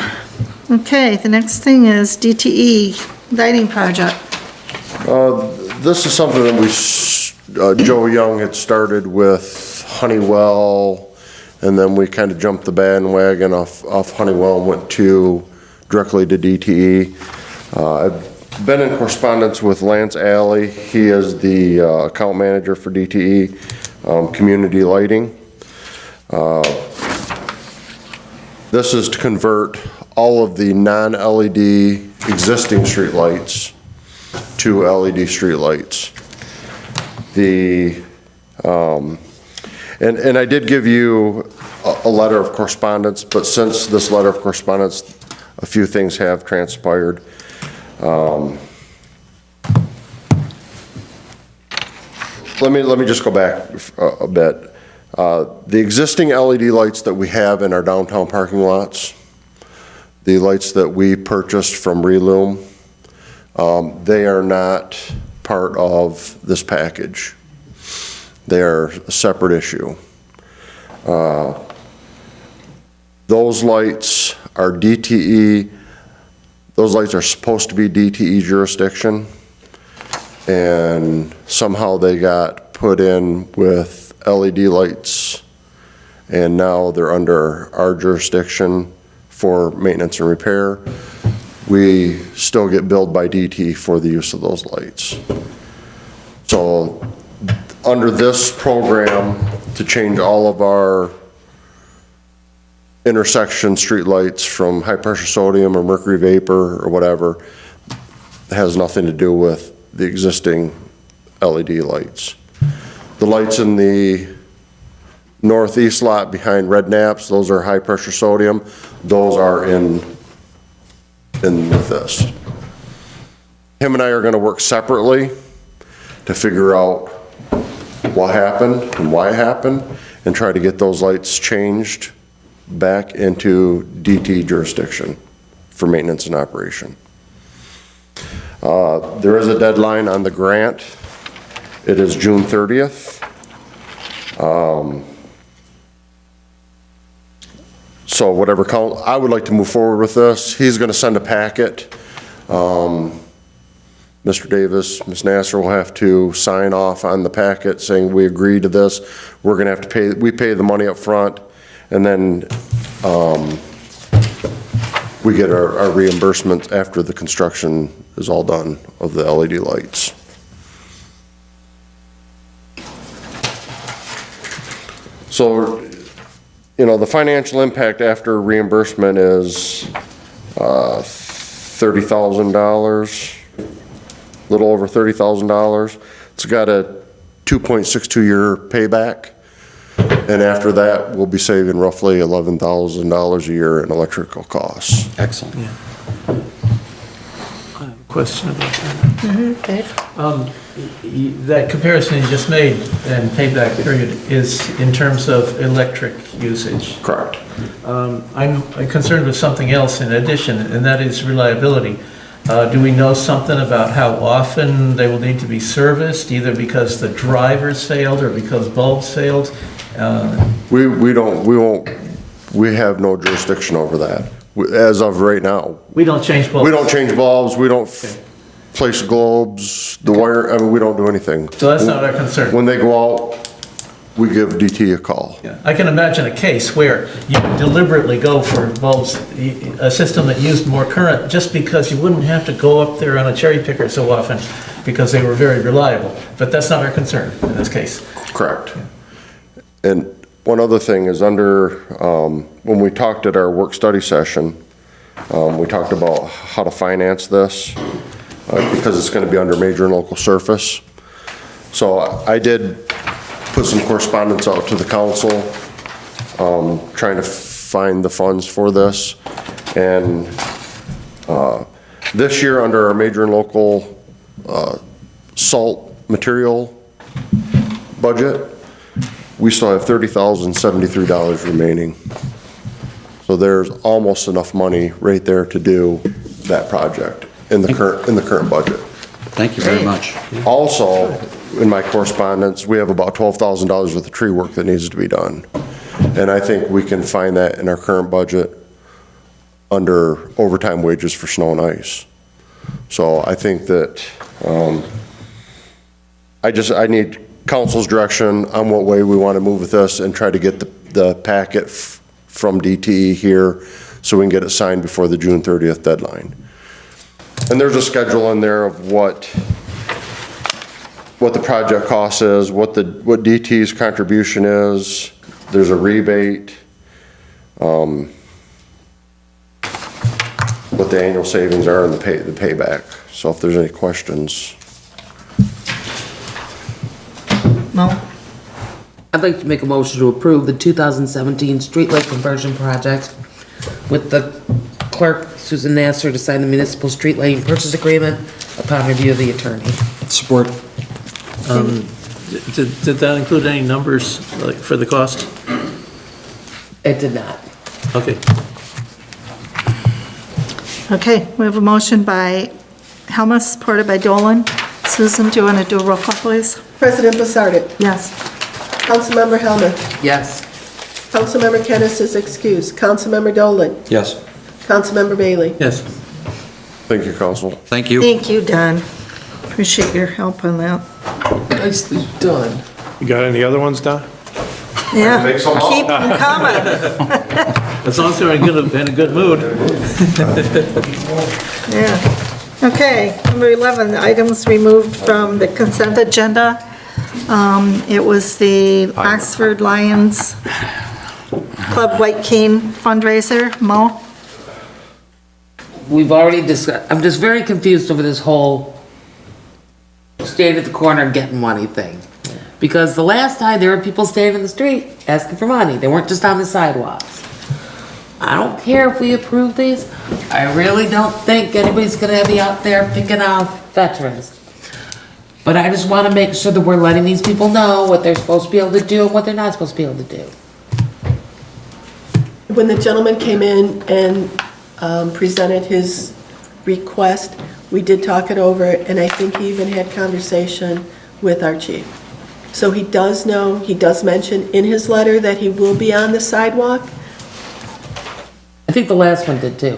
Okay, the next thing is DTE lighting project. This is something that Joe Young had started with Honeywell, and then we kind of jumped the bandwagon off Honeywell and went directly to DTE. I've been in correspondence with Lance Alley. He is the account manager for DTE, Community Lighting. This is to convert all of the non-LED existing streetlights to LED streetlights. And I did give you a letter of correspondence, but since this letter of correspondence, a few things have transpired. Let me just go back a bit. The existing LED lights that we have in our downtown parking lots, the lights that we purchased from Relume, they are not part of this package. They are a separate issue. Those lights are DTE, those lights are supposed to be DTE jurisdiction, and somehow they got put in with LED lights, and now they're under our jurisdiction for maintenance and repair. We still get billed by DTE for the use of those lights. So under this program, to change all of our intersection streetlights from high-pressure sodium or mercury vapor or whatever, has nothing to do with the existing LED lights. The lights in the northeast lot behind Red Naps, those are high-pressure sodium. Those are in in with this. Him and I are gonna work separately to figure out what happened and why it happened, and try to get those lights changed back into DT jurisdiction for maintenance and operation. There is a deadline on the grant. It is June 30th. So whatever, I would like to move forward with this. He's gonna send a packet. Mr. Davis, Ms. Nasser will have to sign off on the packet saying we agree to this. We're gonna have to pay, we pay the money up front, and then we get our reimbursement after the construction is all done of the LED lights. So, you know, the financial impact after reimbursement is $30,000, a little over $30,000. It's got a 2.62-year payback, and after that, we'll be saving roughly $11,000 a year in electrical costs. Excellent. Question about that. That comparison you just made and payback period is in terms of electric usage. Correct. I'm concerned with something else in addition, and that is reliability. Do we know something about how often they will need to be serviced, either because the drivers failed or because bulbs failed? We have no jurisdiction over that. As of right now, We don't change bulbs? we don't change bulbs, we don't place globes, the wire, I mean, we don't do anything. So that's not our concern? When they go out, we give DT a call. Yeah. I can imagine a case where you deliberately go for bulbs, a system that used more current, just because you wouldn't have to go up there on a cherry picker so often, because they were very reliable. But that's not our concern in this case. Correct. And one other thing is under, when we talked at our work study session, we talked about how to finance this, because it's gonna be under major and local surface. So I did put some correspondence out to the council, trying to find the funds for this. And this year, under our major and local salt material budget, we still have $30,073 remaining. So there's almost enough money right there to do that project in the current budget. Thank you very much. Also, in my correspondence, we have about $12,000 worth of tree work that needs to be done. And I think we can find that in our current budget under overtime wages for snow and ice. So I think that, I need council's direction on what way we want to move with this and try to get the packet from DTE here so we can get it signed before the June 30th deadline. And there's a schedule in there of what the project cost is, what DT's contribution is. There's a rebate, what the annual savings are and the payback. So if there's any questions. No? I'd like to make a motion to approve the 2017 streetlight conversion project with the clerk, Susan Nasser, to sign the municipal street lighting purchase agreement upon review of the attorney. Support. Did that include any numbers like, for the cost? It did not. Okay. Okay, we have a motion by Helmus, supported by Dolan. Susan, do you want to do a roll call, please? President Basardi. Yes. Councilmember Helmuth. Yes. Councilmember Kennis is excused. Councilmember Dolan. Yes. Councilmember Bailey. Yes. Thank you, council. Thank you. Thank you, Don. Appreciate your help on that. Nicely done. You got any other ones, Don? Yeah, Make some up. keep them coming. As long as they're in a good mood. Yeah. Okay, number 11, items removed from the consent agenda. It was the Oxford Lions Club White Cane fundraiser. Mo? We've already discussed, I'm just very confused over this whole stand at the corner getting money thing. Because the last time there were people standing in the street asking for money. They weren't just on the sidewalks. I don't care if we approve these. I really don't think anybody's gonna be out there picking off veterans. But I just wanna make sure that we're letting these people know what they're supposed to be able to do and what they're not supposed to be able to do. When the gentleman came in and presented his request, we did talk it over, and I think he even had conversation with our chief. So he does know, he does mention in his letter that he will be on the sidewalk. I think the last one did too.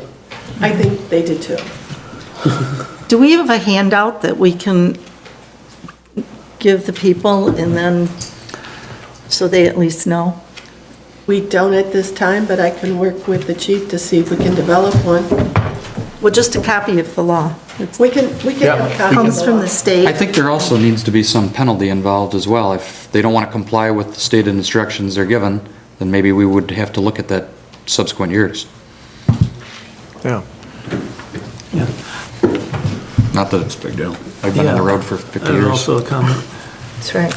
I think they did too. Do we have a handout that we can give the people and then, so they at least know? We don't at this time, but I can work with the chief to see if we can develop one. Well, just a copy of the law. It We can have a copy of comes from the I state. think there also needs to be some penalty involved as well. If they don't want to comply with the stated instructions they're given, then maybe we would have to look at that subsequent years. Yeah. Not that it's a big deal. I've been on the road for 50 And years. also a comment. That's right.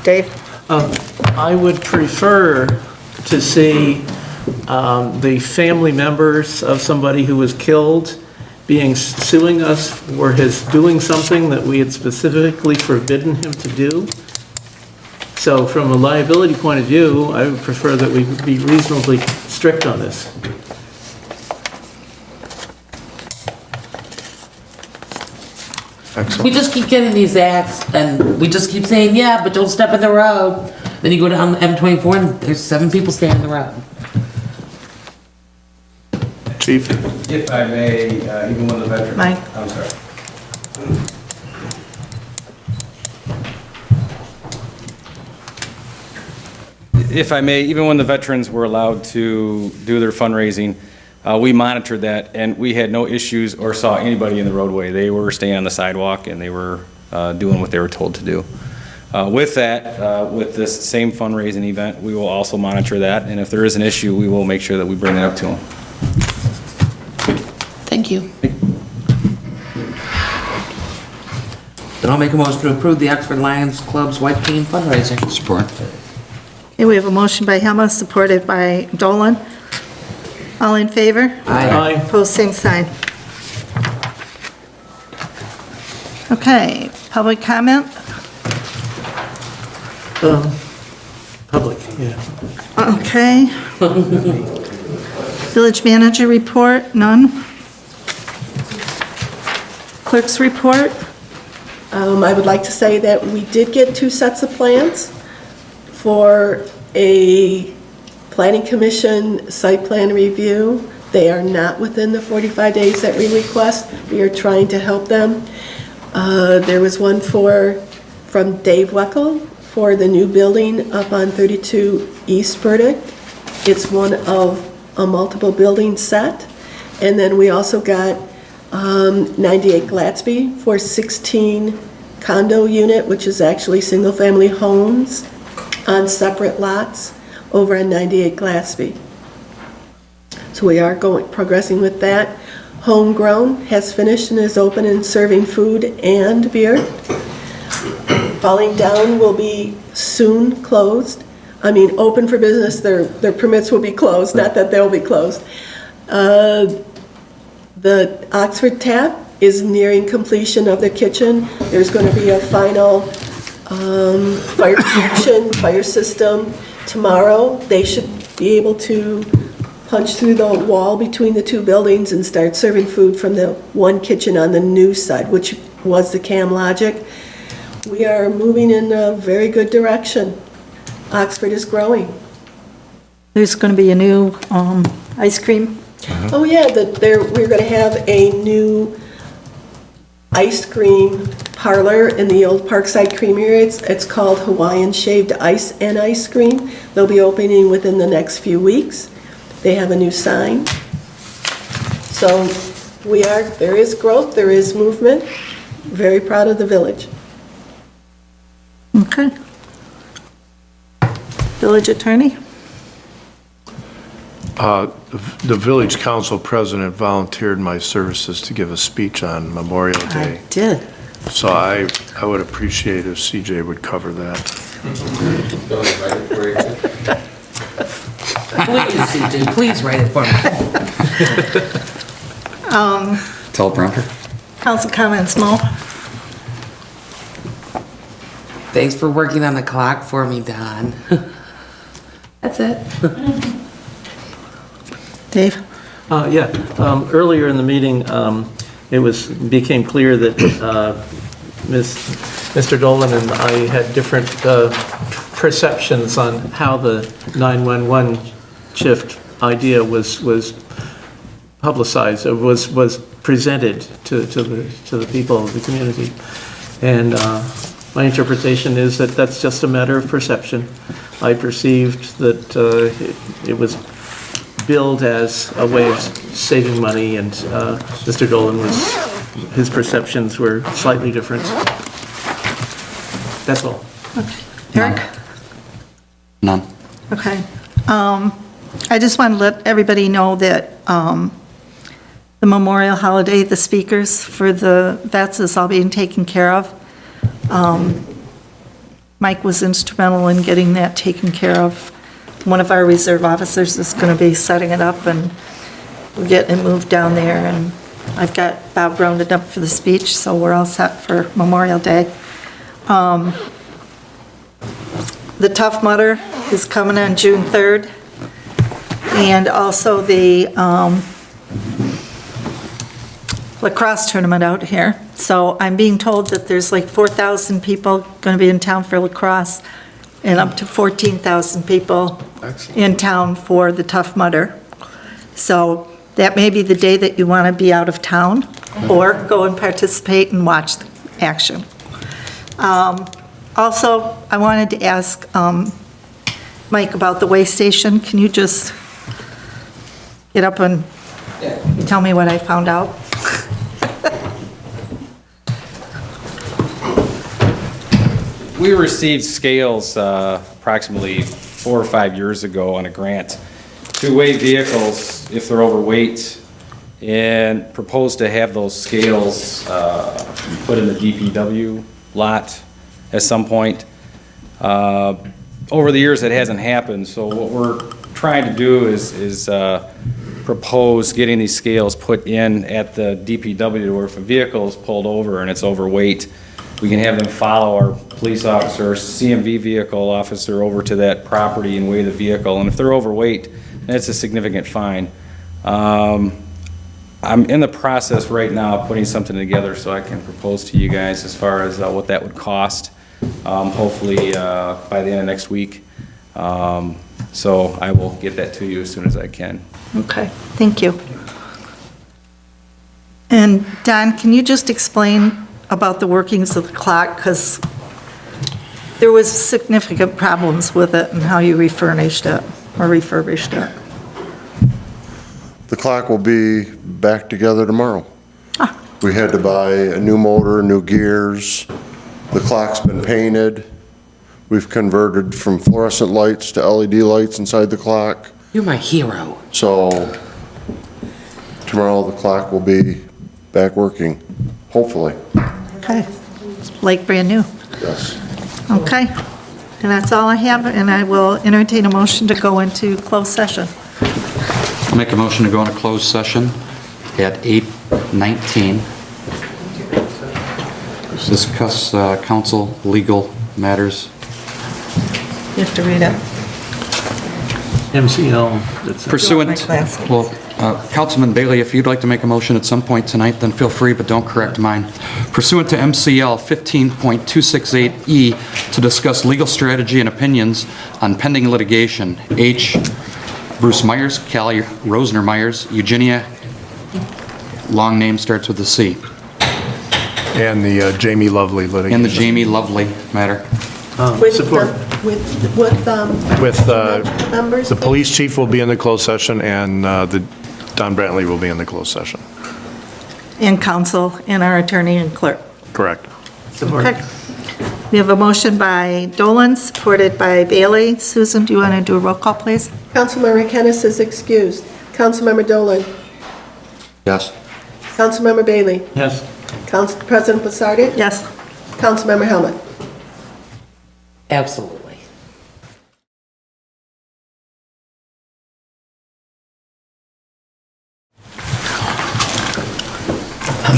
Dave? I would prefer to see the family members of somebody who was killed suing us for his doing something that we had specifically forbidden him to do. So from a liability point of view, I would prefer that we be reasonably strict on this. We just keep getting these acts and we just keep saying, yeah, but don't step in the road. Then you go down the M24 and there's 7 people standing in the road. Chief? If I may, even when the veteran. Mike. I'm sorry. If I may, even when the veterans were allowed to do their fundraising, we monitored that and we had no issues or saw anybody in the roadway. They were staying on the sidewalk and they were doing what they were told to do. With that, with this same fundraising event, we will also monitor that, and if there is an issue, we will make sure that we bring it up to them. Thank you. Then I'll make a motion to approve the Oxford Lions Club's White Team fundraiser. Support. Okay, we have a motion by Hema, supported by Dolan. All in favor? Aye. Opposed, same sign. Okay, public comment? Public, yeah. Okay. Village manager report, none. Clerk's report? I would like to say that we did get 2 sets of plans for a planning commission site plan review. They are not within the 45 days that we request. We are trying to help them. There was one from Dave Weckel for the new building up on 32 East Burdick. It's one of a multiple building set. And then we also got 98 Gladsby for 16 condo unit, which is actually single-family homes on separate lots over on 98 Gladsby. So we are progressing with that. Homegrown has finished and is open and serving food and beer. Falling Down will be soon closed. I mean, open for business, their permits will be closed, not that they'll be closed. The Oxford Tap is nearing completion of the kitchen. There's going to be a final fire protection, fire system tomorrow. They should be able to punch through the wall between the 2 buildings and start serving food from the one kitchen on the new side, which was the Cam Logic. We are moving in a very good direction. Oxford is growing. There's going to be a new ice cream. Oh, yeah, we're going to have a new ice cream parlor in the old Parkside Creamery. It's called Hawaiian Shaved Ice and Ice Cream. They'll be opening within the next few weeks. They have a new sign. So there is growth, there is movement. Very proud of the village. Okay. Village attorney? The village council president volunteered my services to give a speech on Memorial Day. I did. So I would appreciate if CJ would cover that. Please, CJ, please write it for me. Teleprompter. Council comments, Mo? Thanks for working on the clock for me, Don. That's it. Dave? Earlier in the meeting, became clear that Mr. Dolan and I had different perceptions on how the 911 shift idea was publicized, was presented to the people of the community. And my interpretation is that that's just a matter of perception. I perceived that it was billed as a way of saving money, and Mr. Dolan his perceptions were slightly different. That's all. Eric? None. Okay. I just want to let everybody know that the Memorial Holiday, the speakers for the vets is all being taken care of. Mike was instrumental in getting that taken care of. One of our reserve officers is going to be setting it up, and we're getting it moved down there, and I've got Bob rounded up for the speech, so we're all set for Memorial Day. The Tough Mudder is coming on June 3rd, and also the lacrosse tournament out here. So I'm being told that there's like 4,000 people going to be in town for lacrosse, and up to 14,000 people in town for the Tough Mudder. So that may be the day that you want to be out of town, or go and participate and watch the action. Also, I wanted to ask Mike about the way station. Can you just get up and tell me what I found out? We received scales approximately 4 or 5 years ago on a grant to weigh vehicles if they're overweight, and proposed to have those scales put in the DPW lot at some point. Over the years, it hasn't happened, so what we're trying to do is propose getting these scales put in at the DPW, where if a vehicle is pulled over and it's overweight, we can have them follow our police officer, or CMV vehicle officer over to that property and weigh the vehicle. And if they're overweight, then it's a significant fine. I'm in the process right now of putting something together so I can propose to you guys as far as what that would cost, hopefully by the end of next week. So I will get that to you as soon as I can. Okay, thank you. And Don, can you just explain about the workings of the clock? Because there was significant problems with it and how you refurbished it. The clock will be back together tomorrow. We had to buy a new motor, new gears. The clock's been painted. We've converted from fluorescent lights to LED lights inside the clock. You're my hero. So tomorrow the clock will be back working, hopefully. Okay, like brand new. Yes. Okay, and that's all I have, and I will entertain a motion to go into closed session. I'll make a motion to go into closed session at 8:19. Discuss council legal matters. You have to read it. MCL. Pursuant, my glasses. well, Councilman Bailey, if you'd like to make a motion at some point tonight, then feel free, but don't correct mine. Pursuant to MCL 15.268E, to discuss legal strategy and opinions on pending litigation, H. Bruce Myers, Callie Rosner Myers, Eugenia, long name starts with a C. And the Jamie Lovely litigation. And the Jamie Lovely matter. Support. With members? The police chief will be in the closed session, and the Don Brantley will be in the closed session. And counsel, and our attorney and clerk. Correct. Okay. We have a motion by Dolan, supported by Bailey. Susan, do you want to do a roll call, please? Councilmember Kennis is excused. Councilmember Dolan. Yes. Councilmember Bailey. Yes. Council President Plasardi. Yes. Councilmember Helmut. Absolutely.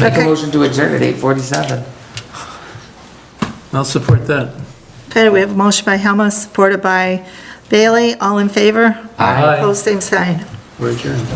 Make a Okay. motion to adjourn at 8:47. I'll support that. Okay, we have a motion by Helmut, supported by Bailey. All in favor? Aye. Opposed, same sign. We're adjourned.